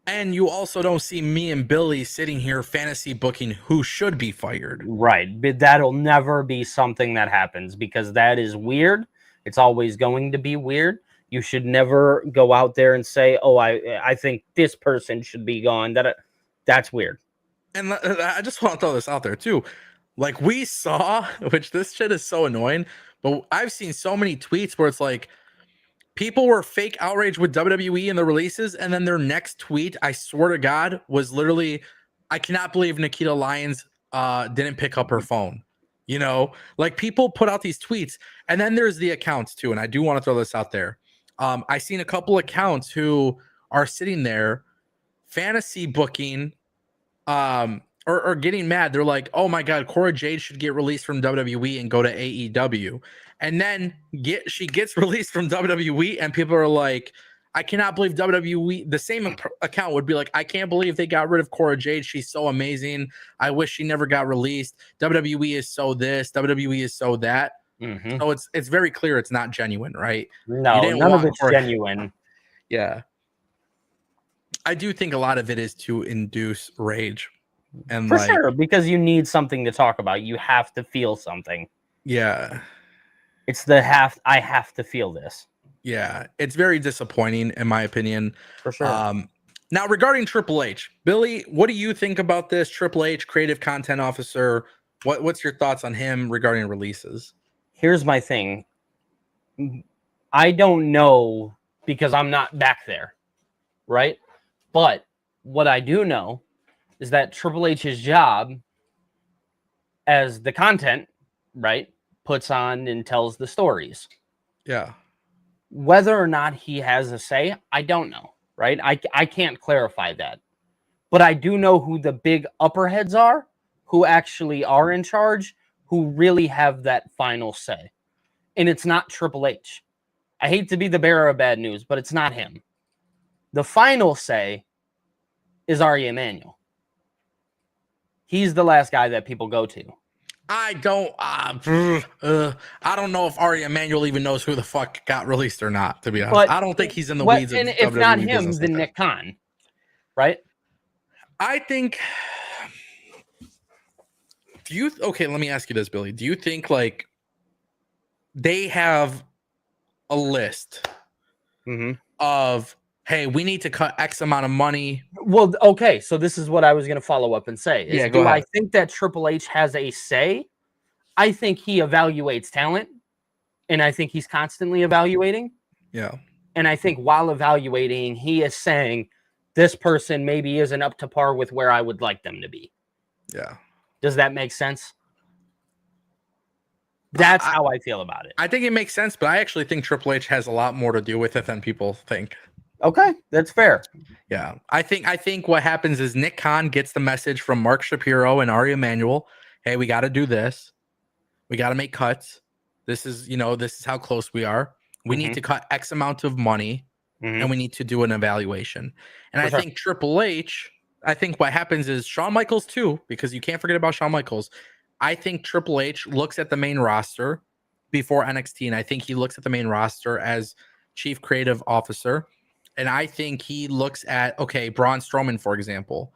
And you also don't see me and Billy sitting here fantasy booking who should be fired. Right. But that'll never be something that happens because that is weird. It's always going to be weird. You should never go out there and say, "Oh, I think this person should be gone." That's weird. And I just want to throw this out there too. Like we saw, which this shit is so annoying, but I've seen so many tweets where it's like people were fake outraged with WWE and the releases, and then their next tweet, I swear to God, was literally, "I cannot believe Nikita Lyons didn't pick up her phone." You know, like people put out these tweets, and then there's the accounts too. And I do want to throw this out there. I seen a couple accounts who are sitting there fantasy booking or getting mad. They're like, "Oh my God, Cora Jade should get released from WWE and go to AEW." And then she gets released from WWE, and people are like, "I cannot believe WWE." The same account would be like, "I can't believe they got rid of Cora Jade. She's so amazing. I wish she never got released. WWE is so this, WWE is so that." Mm-hmm. So it's very clear it's not genuine, right? No, none of it's genuine. Yeah. I do think a lot of it is to induce rage. And for sure, because you need something to talk about. You have to feel something. Yeah. It's I have to feel this. Yeah. It's very disappointing, in my opinion. For sure. Now, regarding Triple H, Billy, what do you think about this? Triple H, creative content officer. What's your thoughts on him regarding releases? Here's my thing. I don't know because I'm not back there, right? But what I do know is that Triple H's job as the content, right, puts on and tells the stories. Yeah. Whether or not he has a say, I don't know, right? I can't clarify that. But I do know who the big upperheads are, who actually are in charge, who really have that final say. And it's not Triple H. I hate to be the bearer of bad news, but it's not him. The final say is Ari Emanuel. He's the last guy that people go to. I don't know if Ari Emanuel even knows who the fuck got released or not, to be honest. But I don't think he's in the weeds. And if not him, then Nick Khan, right? I think. Okay, let me ask you this, Billy. Do you think like they have a list of, hey, we need to cut X amount of money? Well, okay, so this is what I was going to follow up and say. Yeah, go ahead. I think that Triple H has a say? I think he evaluates talent, and I think he's constantly evaluating. Yeah. And I think while evaluating, he is saying, this person maybe isn't up to par with where I would like them to be. Yeah. Does that make sense? That's how I feel about it. I think it makes sense, but I actually think Triple H has a lot more to do with it than people think. Okay, that's fair. Yeah. I think what happens is Nick Khan gets the message from Mark Shapiro and Ari Emanuel. Hey, we got to do this. We got to make cuts. This is how close we are. We need to cut X amount of money, and we need to do an evaluation. And I think Triple H, I think what happens is Shawn Michaels too, because you can't forget about Shawn Michaels. I think Triple H looks at the main roster before NXT, and I think he looks at the main roster as chief creative officer. And I think he looks at, okay, Braun Strowman, for example.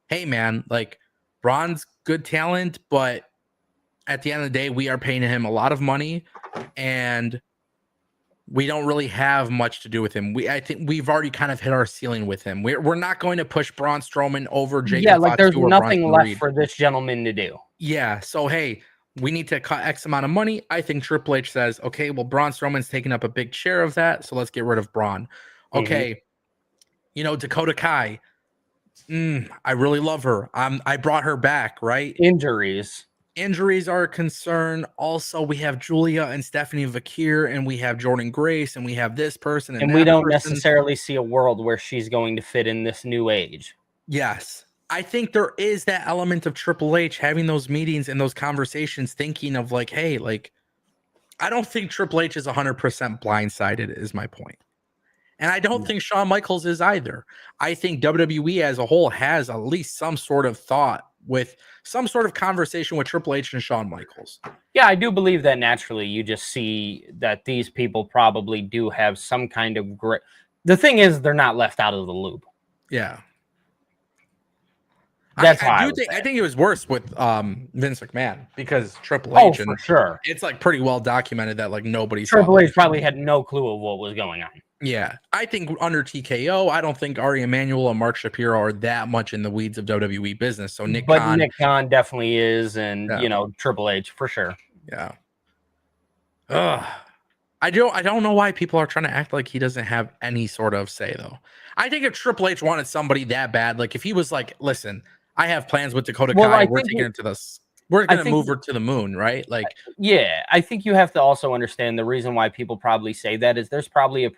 Hey, man, like Braun's good talent, but at the end of the day, we are paying him a lot of money, and we don't really have much to do with him. I think we've already kind of hit our ceiling with him. We're not going to push Braun Strowman over Jacob. Yeah, like there's nothing left for this gentleman to do. Yeah, so hey, we need to cut X amount of money. I think Triple H says, okay, well, Braun Strowman's taking up a big share of that, so let's get rid of Braun. Okay, Dakota Kai. I really love her. I brought her back, right? Injuries are a concern. Also, we have Julia and Stephanie Vakir, and we have Jordan Grace, and we have this person. And we don't necessarily see a world where she's going to fit in this new age. Yes. I think there is that element of Triple H having those meetings and those conversations, thinking of like, hey, like, I don't think Triple H is 100% blindsided, is my point. And I don't think Shawn Michaels is either. I think WWE as a whole has at least some sort of thought with some sort of conversation with Triple H and Shawn Michaels. Yeah, I do believe that naturally you just see that these people probably do have some kind of The thing is, they're not left out of the loop. Yeah. That's how I I do would think say I it. think it was worse with Vince McMahon because Triple Oh, H, for and sure. it's like pretty well documented that like nobody saw Triple those H probably coming. had no clue of what was going on. Yeah, I think under TKO, I don't think Ari Emanuel and Mark Shapiro are that much in the weeds of WWE business. So Nick But Khan, Nick Khan definitely is, and yeah, Triple H for sure. yeah. Ugh. I don't know why people are trying to act like he doesn't have any sort of say though. I think if Triple H wanted somebody that bad, like if he was like, listen, I have plans with Dakota Well, Kai, we're taking her to this, we're I gonna think move her to the moon, right? Like, yeah, I think you have to also understand the reason why people probably say that is there's probably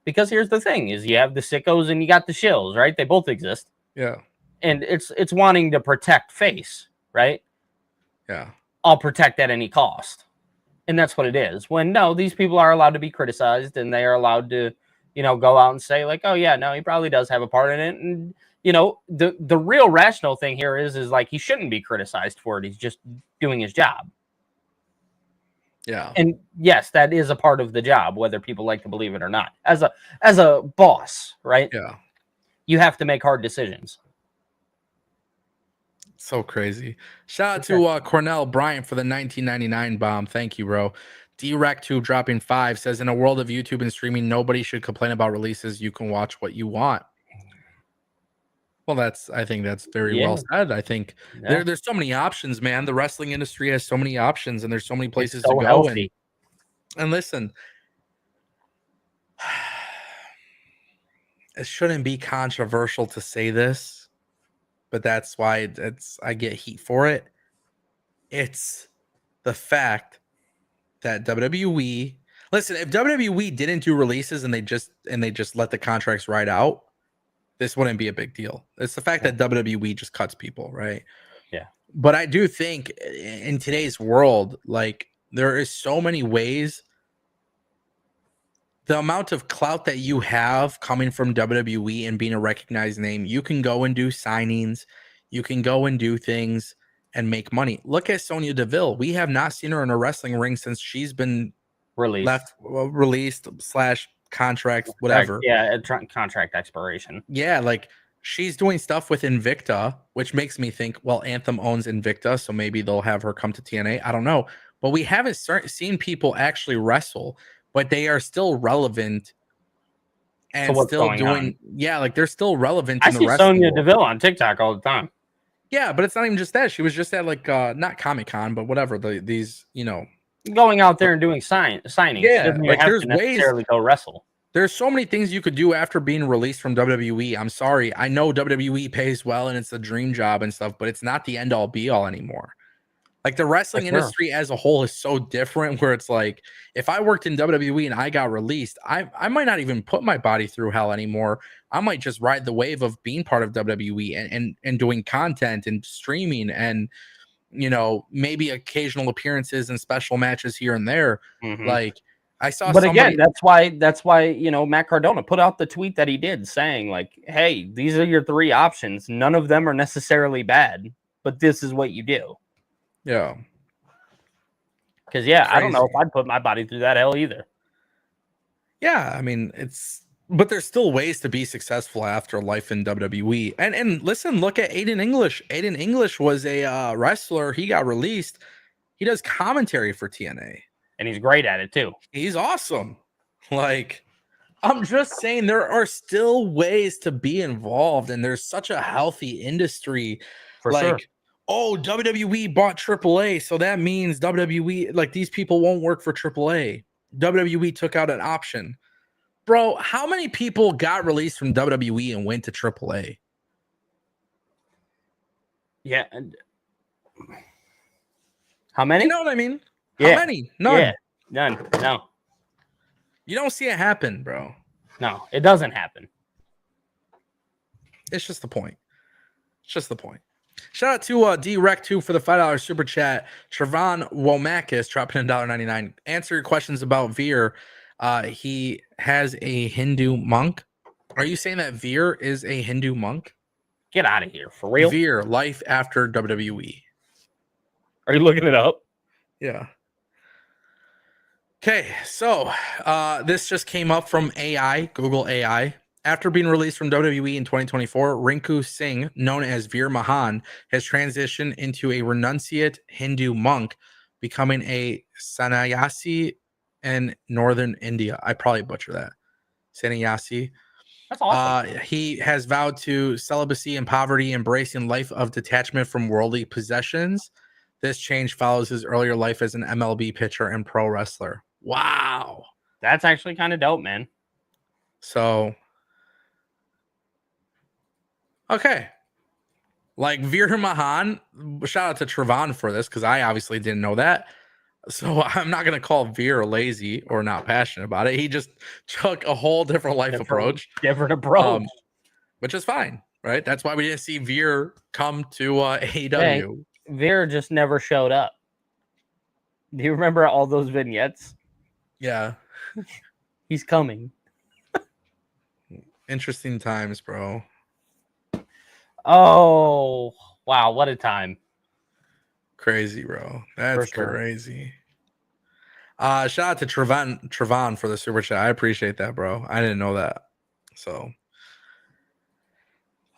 because here's the thing: is you have the sickos and you got the shills, right? They both exist, yeah, and it's wanting to protect face, right? yeah, I'll protect at any cost. And that's what it is. When no, these people are allowed to be criticized and they are allowed to, go out and say like, oh yeah, no, he probably does have a part in it. And the real rational thing here is like he shouldn't be criticized for it. He's just doing his job. yeah, And yes, that is a part of the job, whether people like to believe it or not. As a boss, right? yeah. You have to make hard decisions. So crazy. Shout out to Cornell Bryant for the 1999 bomb. Thank you, bro. D-Rec2 dropping 5 says, in a world of YouTube and streaming, nobody should complain about releases. You can watch what you want. Well, I think that's very well Yeah, said. I think yeah. there's so many options, man. The wrestling industry has so many options and there's so many It's places to so go. healthy. And listen, it shouldn't be controversial to say this, but that's why I get heat for it. It's the fact that WWE, listen, if WWE didn't do releases and they just let the contracts ride out, this wouldn't be a big deal. It's the fact that WWE just cuts people, right? Yeah. But I do think in today's world, like there is so many ways. The amount of clout that you have coming from WWE and being a recognized name, you can go and do signings, you can go and do things and make money. Look at Sonya Deville. We have not seen her in a wrestling ring since she's been released slash contract, whatever. Yeah, contract expiration. Yeah, like she's doing stuff with Invicta, which makes me think, well, Anthem owns Invicta, so maybe they'll have her come to TNA. I don't know. But we haven't seen people actually wrestle, but they are still relevant and what's still going on? doing, yeah, like they're still relevant I in the see wrestling Sonya world. Deville on TikTok all the time. Yeah, but it's not even just that. She was just at like not Comic-Con, but whatever, these, Going out there and doing signings. She yeah, doesn't even like have there's to ways. necessarily go wrestle. There's so many things you could do after being released from WWE. I'm sorry. I know WWE pays well and it's a dream job and stuff, but it's not the end all be all anymore. Like the wrestling industry as a whole is so different where it's like if I worked in WWE and I got released, I might not even put my body through hell anymore. I might just ride the wave of being part of WWE and doing content and streaming and maybe occasional appearances and special matches here and there. Mm-hmm. Like I saw but somebody. Again, that's why Matt Cardona put out the tweet that he did saying like, hey, these are your 3 options. None of them are necessarily bad, but this is what you do. Yeah. Because I don't know if I'd put my body through that hell either. Yeah, I mean but there's still ways to be successful after life in WWE. And listen, look at Aiden English. Aiden English was a wrestler. He got released. He does commentary for TNA. And he's great at it too. He's awesome. Like, I'm just saying there are still ways to be involved, and there's such a healthy industry. For like, sure. Oh, WWE bought AAA, so that means WWE, like these people won't work for AAA. WWE took out an option. Bro, how many people got released from WWE and went to AAA? Yeah. How many? You know what I mean? Yeah. How many? None. Yeah. None. No. You don't see it happen, bro. No, it doesn't happen. It's just the point. It's just the point. Shout out to D-Rec2 for the $5 super chat. Trevon Womakis dropping $1.99. Answer your questions about Veer. He has a Hindu monk. Are you saying that Veer is a Hindu monk? Get out of here. For real? Veer, life after WWE. Are you looking it up? Yeah. Okay, so this just came up from AI, Google AI. After being released from WWE in 2024, Rinku Singh, known as Veer Mahan, has transitioned into a renunciate Hindu monk, becoming a sannyasi in northern India. I probably butcher that. Sannyasi. That's awesome. He has vowed to celibacy and poverty, embracing life of detachment from worldly possessions. This change follows his earlier life as an MLB pitcher and pro wrestler. Wow. That's actually kind of dope, man. So, okay. Like Veer Mahan, shout out to Trevon for this because I obviously didn't know that. So I'm not going to call Veer lazy or not passionate about it. He just took a whole different life approach. Different approach. Which is fine, right? That's why we didn't see Veer come to AEW. Veer just never showed up. Do you remember all those vignettes? Yeah. He's coming. Interesting times, bro. Oh, wow. What a time. Crazy, bro. That's sure. crazy. Shout out to Trevon for the super chat. I appreciate that, bro. I didn't know that. So,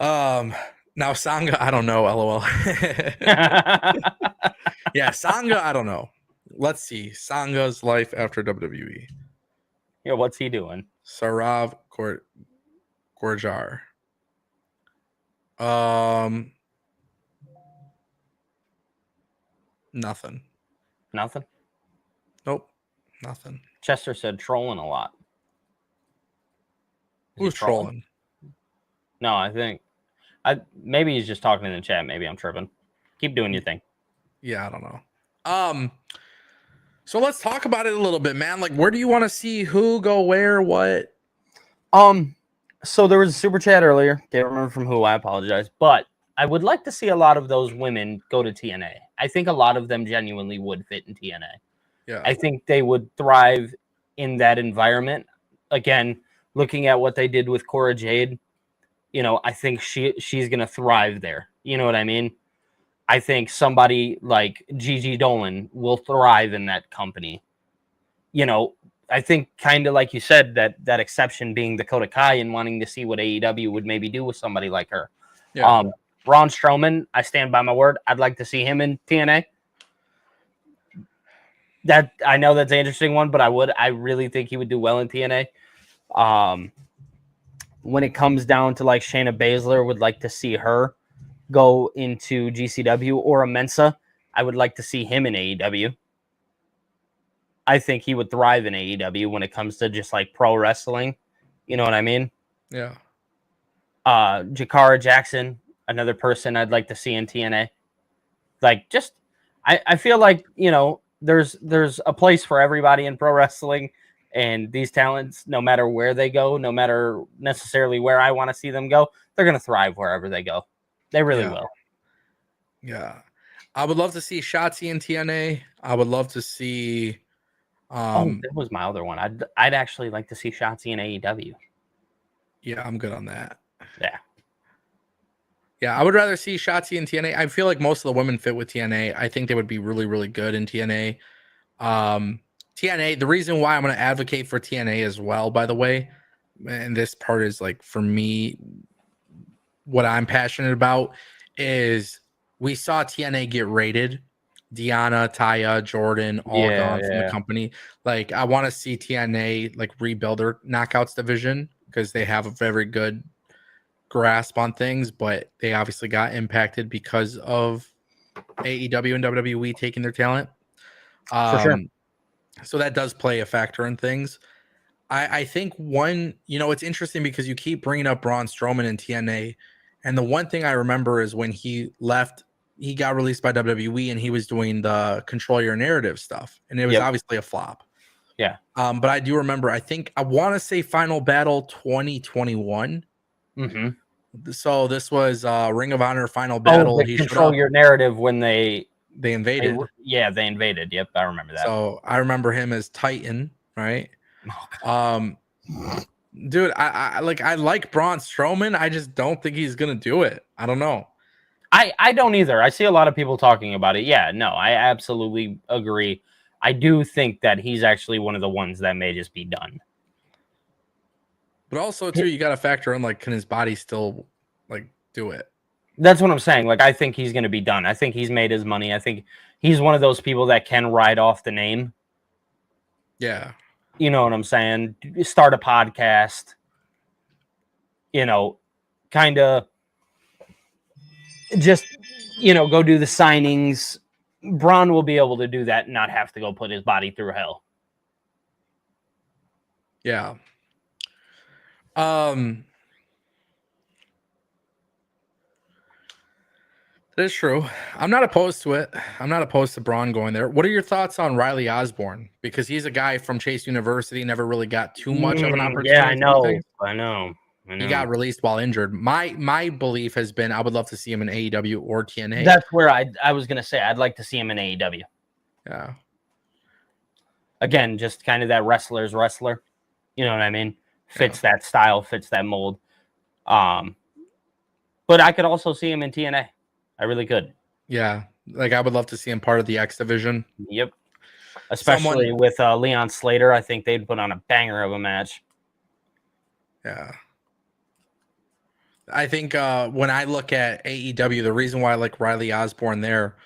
now Sangha, I don't know, LOL. Yeah, Sangha, I don't know. Let's see. Sanga's life after WWE. Yeah, what's he doing? Sarav Gorjar. Nothing. Nothing? Nope. Nothing. Chester said trolling a lot. Who's trolling? No, I think maybe he's just talking in the chat. Maybe I'm tripping. Keep doing your thing. Yeah, I don't know. So let's talk about it a little bit, man. Like, where do you want to see who go where, what? So there was a super chat earlier. Can't remember from who. I apologize, but I would like to see a lot of those women go to TNA. I think a lot of them genuinely would fit in TNA. Yeah, I think they would thrive in that environment. Again, looking at what they did with Cora Jade, you know, I think she's gonna thrive there. You know what I mean? I think somebody like Gigi Dolan will thrive in that company. You know, I think kind of like you said, that exception being Dakota Kai and wanting to see what AEW would maybe do with somebody like her. yeah. Braun Strowman, I stand by my word. I'd like to see him in TNA. That I know that's an interesting one, but I really think he would do well in TNA. When it comes down to like Shayna Baszler, would like to see her go into GCW, or a Mensa. I would like to see him in AEW. I think he would thrive in AEW when it comes to just like pro wrestling. You know what I mean? Yeah. Jakara Jackson, another person I'd like to see in TNA. Like, just I feel like, you know, there's a place for everybody in pro wrestling, and these talents, no matter where they go, no matter necessarily where I want to see them go, they're gonna thrive wherever they go. They really will. Yeah. I would love to see Shotzi in TNA. I would love to see that was my other one. I'd actually like to see Shotzi in AEW. Yeah, I'm good on that. Yeah. Yeah, I would rather see Shotzi in TNA. I feel like most of the women fit with TNA. I think they would be really, really good in TNA. TNA, the reason why I'm going to advocate for TNA as well, by the way, and this part is like for me, what I'm passionate about is we saw TNA get raided. Deanna, Taya, Jordan, all gone from the company. Like, I want to see TNA like rebuild their knockouts division because they have a very good grasp on things, but they obviously got impacted because of AEW and WWE taking their talent. For sure. So that does play a factor in things. I think one, you know, it's interesting because you keep bringing up Braun Strowman in TNA, and the one thing I remember is when he left, he got released by WWE and he was doing the Control Your Narrative stuff, and it was obviously a flop. Yeah. But I do remember, I think I want to say Final Battle 2021. So this was Ring of Honor Final Battle. He Control Your Narrative when they invaded. They invaded. Yep, I remember that. So I remember him as Titan, right? Dude, I like Braun Strowman. I just don't think he's gonna do it. I don't know. I don't either. I see a lot of people talking about it. Yeah, no, I absolutely agree. I do think that he's actually one of the ones that may just be done. But also too, you got to factor in like, can his body still like do it? That's what I'm saying. Like, I think he's going to be done. I think he's made his money. I think he's one of those people that can ride off the name. Yeah. You know what I'm saying? Start a podcast. You know, kind of just, go do the signings. Braun will be able to do that and not have to go put his body through hell. Yeah. That is true. I'm not opposed to it. I'm not opposed to Braun going there. What are your thoughts on Riley Osborne? Because he's a guy from Chase University, never really got too much of an opportunity. Yeah, I know. He got released while injured. My belief has been I would love to see him in AEW or TNA. That's where I was gonna say I'd like to see him in AEW. Yeah. Again, just kind of that wrestler's wrestler. You know what I mean? Fits that style, fits that mold. But I could also see him in TNA. I really could. Yeah. Like I would love to see him part of the X division. Yep. Especially with Leon Slater. I think they'd put on a banger of a match. Yeah. I think when I look at AEW, the reason why I like Riley Osborne there,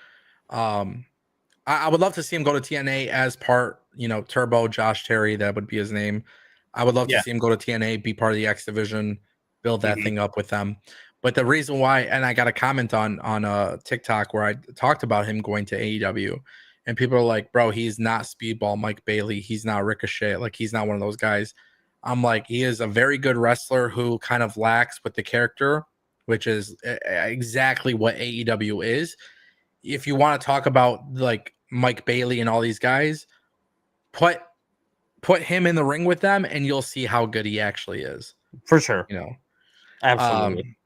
I would love to see him go to TNA as part, Turbo, Josh Terry, that would be his name. I would love to see him go to TNA, be part of the X division, build that thing up with them. But the reason why, and I got a comment on TikTok where I talked about him going to AEW, and people are like, bro, he's not Speedball Mike Bailey. He's not Ricochet. Like, he's not one of those guys. I'm like, he is a very good wrestler who kind of lacks with the character, which is exactly what AEW is. If you want to talk about like Mike Bailey and all these guys, put him in the ring with them and you'll see how good he actually is. For sure. Absolutely.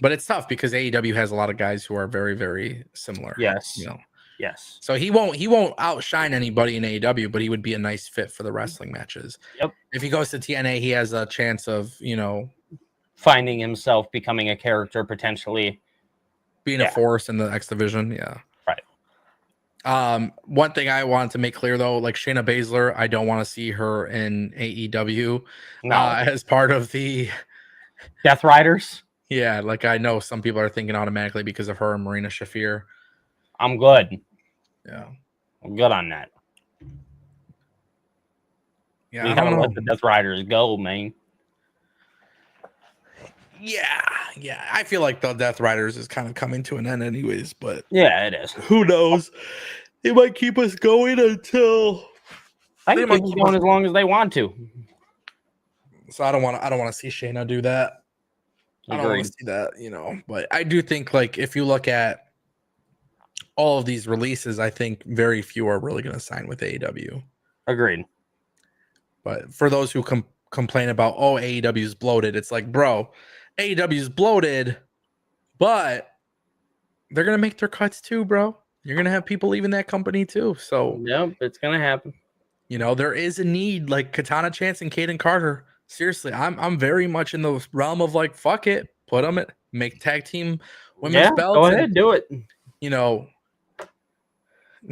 But it's tough because AEW has a lot of guys who are very, very similar. Yes. Yes. So he won't outshine anybody in AEW, but he would be a nice fit for the wrestling matches. Yep. If he goes to TNA, he has a chance of, finding himself, becoming a character, potentially being a force in the X division. Yeah. Right. One thing I wanted to make clear though, like Shayna Baszler, I don't want to see her in AEW as part of the Death Riders. Yeah, like I know some people are thinking automatically because of her and Marina Shafir. I'm good. Yeah. I'm good on that. Yeah, you gotta let the Death Riders go, man. Yeah. I feel like the Death Riders is kind of coming to an end anyways, but yeah, it is. Who knows? They might keep us going until I think they might keep going as long as they want to. So I don't want to see Shayna do that. I don't want to see that, but I do think like if you look at all of these releases, I think very few are really going to sign with AEW. Agreed. But for those who complain about, AEW is bloated, it's like, bro, AEW is bloated, but they're going to make their cuts too, bro. You're going to have people leaving that company too. So, yep, it's going to happen. There is a need like Katana Chance and Kaden Carter. Seriously, I'm very much in the realm of like, fuck it, put them at, make tag team women's belts. Go ahead, do it.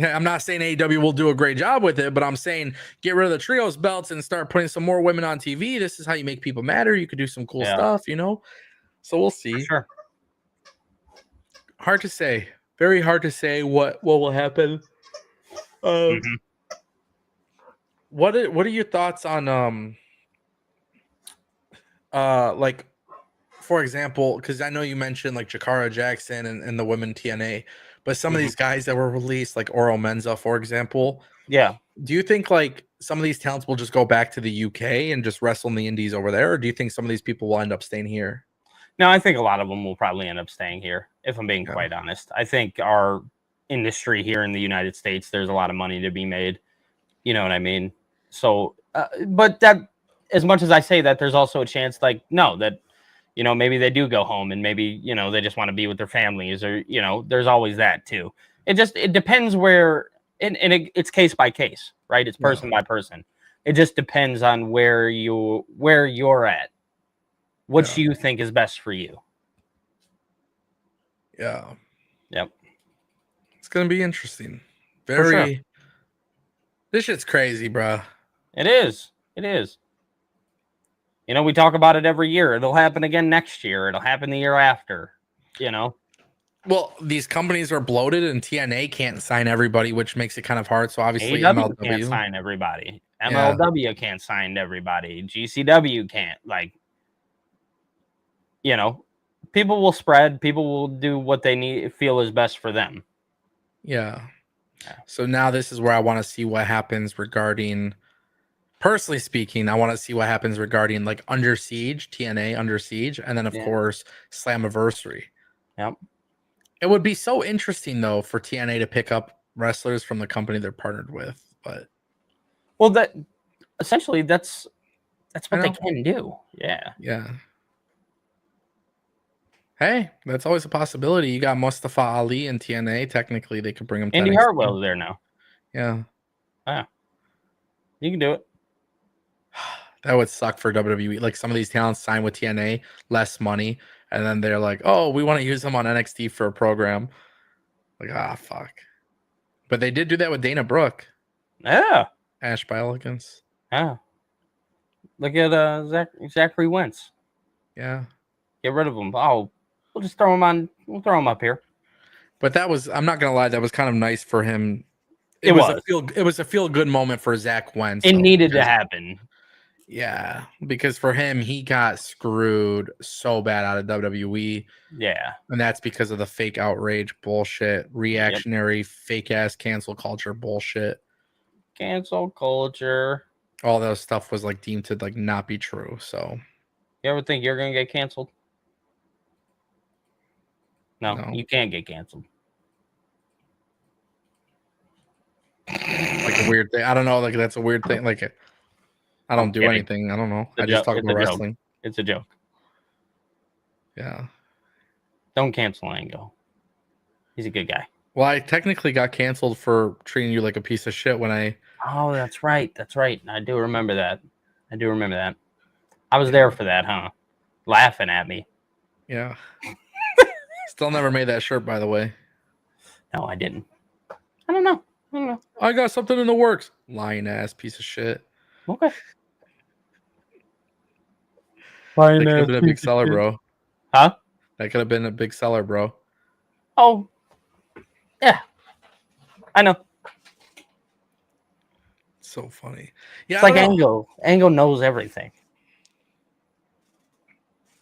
I'm not saying AEW will do a great job with it, but I'm saying get rid of the trios belts and start putting some more women on TV. This is how you make people matter. You could do some cool stuff, So we'll see. For sure. Hard to say. Very hard to say what will happen. What are your thoughts on like, for example, because I know you mentioned like Jakara Jackson and the women TNA, but some of these guys that were released, like Oro Menza, for example. Yeah. Do you think like some of these talents will just go back to the UK and just wrestle in the indies over there? Or do you think some of these people will end up staying here? No, I think a lot of them will probably end up staying here, if I'm being quite honest. I think our industry here in the United States, there's a lot of money to be made. You know what I mean? So, but that, as much as I say that, there's also a chance like, no, that, maybe they do go home and maybe, they just want to be with their families or, there's always that too. It depends where, and it's case by case, right? It's person by person. It just depends on where you're at. What you think is best for you. Yeah. Yep. It's going to be interesting. Very. Sure. This shit's crazy, bro. It is. It is. You know, we talk about it every year. It'll happen again next year. It'll happen the year after. You know. Well, these companies are bloated, and TNA can't sign everybody, which makes it kind of hard. So obviously, AEW can't MLW. sign everybody. Yeah. MLW can't sign everybody. GCW can't. Like, you know, people will spread. People will do what they feel is best for them. Yeah. So now this is where I want to see what happens regarding, personally speaking, I want to see what happens regarding like Under Siege, TNA Under Siege, and then of course Slammiversary. Yep. It would be so interesting though for TNA to pick up wrestlers from the company they're partnered with, but well, that essentially that's what they can do. Yeah. Yeah. Hey, that's always a possibility. You got Mustafa Ali in TNA. Technically, they could bring him to Andy NXT. Hartwell's there now. Yeah. Yeah. You can do it. That would suck for WWE. Like some of these talents sign with TNA, less money, and then they're like, "Oh, we want to use them on NXT for a program." Like, fuck. But they did do that with Dana Brooke. Yeah. Ash by Elegance. Yeah. Look at Zachary Wentz. Yeah. Get rid of him. Oh, we'll just throw him on. We'll throw him up here. But that was, I'm not gonna lie, that was kind of nice for him. It was a feel good moment for Zach Wentz. It needed to happen. Yeah, because for him, he got screwed so bad out of WWE. Yeah. And that's because of the fake outrage bullshit, reactionary, fake ass cancel culture bullshit. Cancel culture. All those stuff was like deemed to like not be true. So you ever think you're gonna get canceled? No, you can't get canceled. Like a weird thing. I don't know. Like that's a weird thing. Like I don't do anything. I don't know. I just talk about wrestling. It's a joke. Yeah. Don't cancel Ango. He's a good guy. Well, I technically got canceled for treating you like a piece of shit when I. Oh, that's right. That's right. I do remember that. I was there for that, huh? Laughing at me. Yeah. Still never made that shirt, by the way. No, I didn't. I don't know. I got something in the works. Lying ass piece of shit. Okay. That could have been a big seller, bro. Huh? That could have been a big seller, bro. Oh. Yeah. I know. So funny. Yeah. It's like Ango. Ango knows everything.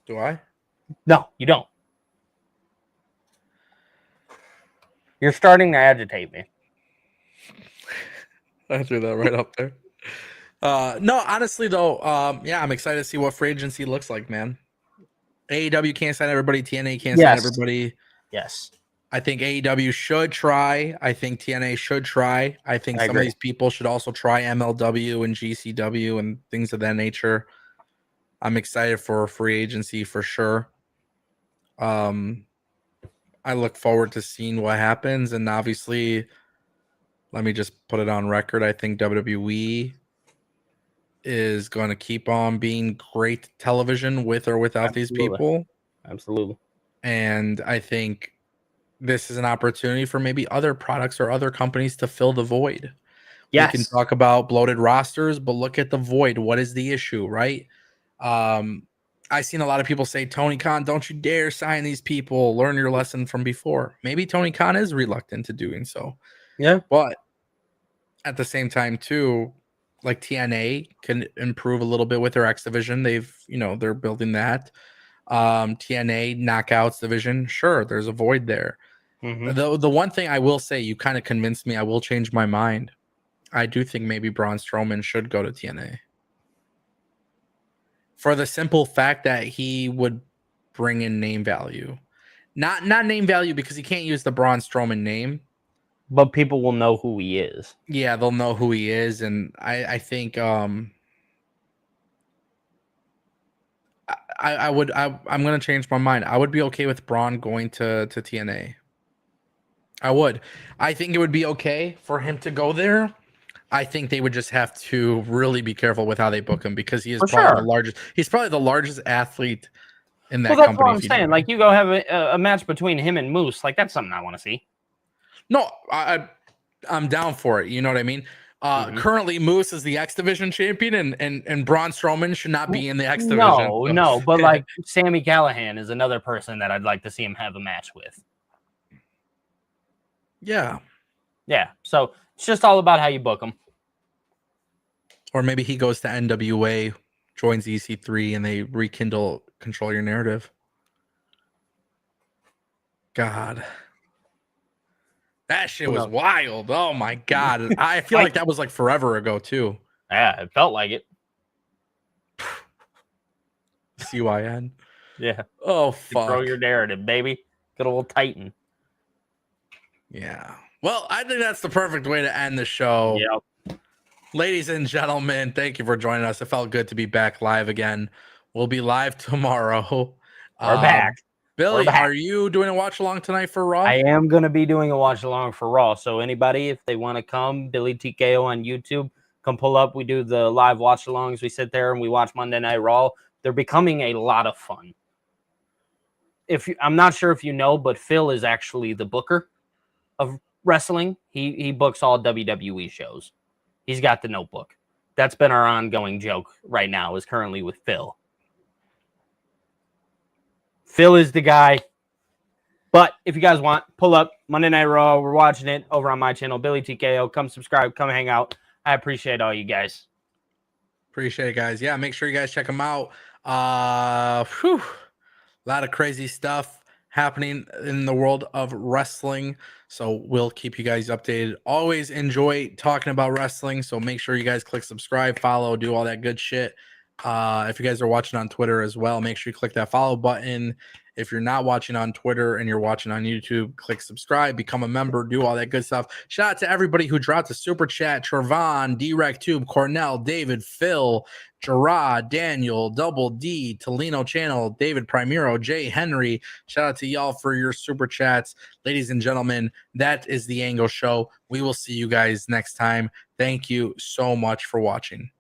Do I? No, you don't. You're starting to agitate me. I threw that right up there. No, honestly though, yeah, I'm excited to see what free agency looks like, man. AEW can't sign everybody, TNA can't sign everybody. Yes. I think AEW should try. I think TNA should try. I think some of these people should also try MLW and GCW and things of that nature. I'm excited for free agency for sure. I look forward to seeing what happens, and obviously, let me just put it on record. I think WWE is going to keep on being great television with or without these people. Absolutely. And I think this is an opportunity for maybe other products or other companies to fill the void. Yes. We can talk about bloated rosters, but look at the void. What is the issue, right? I've seen a lot of people say, Tony Khan, don't you dare sign these people. Learn your lesson from before. Maybe Tony Khan is reluctant to doing so. Yeah. But at the same time, too, like TNA can improve a little bit with their X division. They're building that. TNA Knockouts division. Sure, there's a void there. Mm-hmm. The one thing I will say, you kind of convinced me, I will change my mind. I do think maybe Braun Strowman should go to TNA. For the simple fact that he would bring in name value. Not name value because he can't use the Braun Strowman name. But people will know who he is. Yeah, they'll know who he is. And I think I'm going to change my mind. I would be okay with Braun going to TNA. I would. I think it would be okay for him to go there. I think they would just have to really be careful with how they book him because he is probably the largest. He's probably the largest athlete in that company. Well, that's what I'm saying. Like, you go have a match between him and Moose. Like, that's something I want to see. No, I'm down for it. You know what I mean? Currently, Moose is the X Division champion, and Braun Strowman should not be in the X Division. No, but like Sami Callihan is another person that I'd like to see him have a match with. Yeah. So it's just all about how you book them. Or maybe he goes to NWA, joins EC3, and they rekindle Control Your Narrative. God. That shit was wild. Oh my God. I feel like that was like forever ago too. Yeah, it felt like it. CYN. Yeah. Oh, fuck. Control Your Narrative, baby. Good old Titan. Yeah. Well, I think that's the perfect way to end the show. Yep. Ladies and gentlemen, thank you for joining us. It felt good to be back live again. We'll be live tomorrow. We're back. Billy, are you doing a watch along tonight for Raw? I am going to be doing a watch along for Raw. So anybody, if they want to come, Billy TKO on YouTube, come pull up. We do the live watch alongs. We sit there and we watch Monday Night Raw. They're becoming a lot of fun. I'm not sure if you know, but Phil is actually the booker of wrestling. He books all WWE shows. He's got the notebook. That's been our ongoing joke right now, is currently with Phil. Phil is the guy. But if you guys want, pull up Monday Night Raw. We're watching it over on my channel, Billy TKO. Come subscribe, come hang out. I appreciate all you guys. Appreciate it, guys. Yeah, make sure you guys check them out. A lot of crazy stuff happening in the world of wrestling. So we'll keep you guys updated. Always enjoy talking about wrestling. So make sure you guys click subscribe, follow, do all that good shit. If you guys are watching on Twitter as well, make sure you click that follow button. If you're not watching on Twitter and you're watching on YouTube, click subscribe, become a member, do all that good stuff. Shout out to everybody who dropped a super chat: Trevon, DRecTube, Cornell, David, Phil, Gerard, Daniel, Double D, Tolino Channel, David Primero, Jay Henry. Shout out to y'all for your super chats. Ladies and gentlemen, that is the Ango Show. We will see you guys next time. Thank you so much for watching.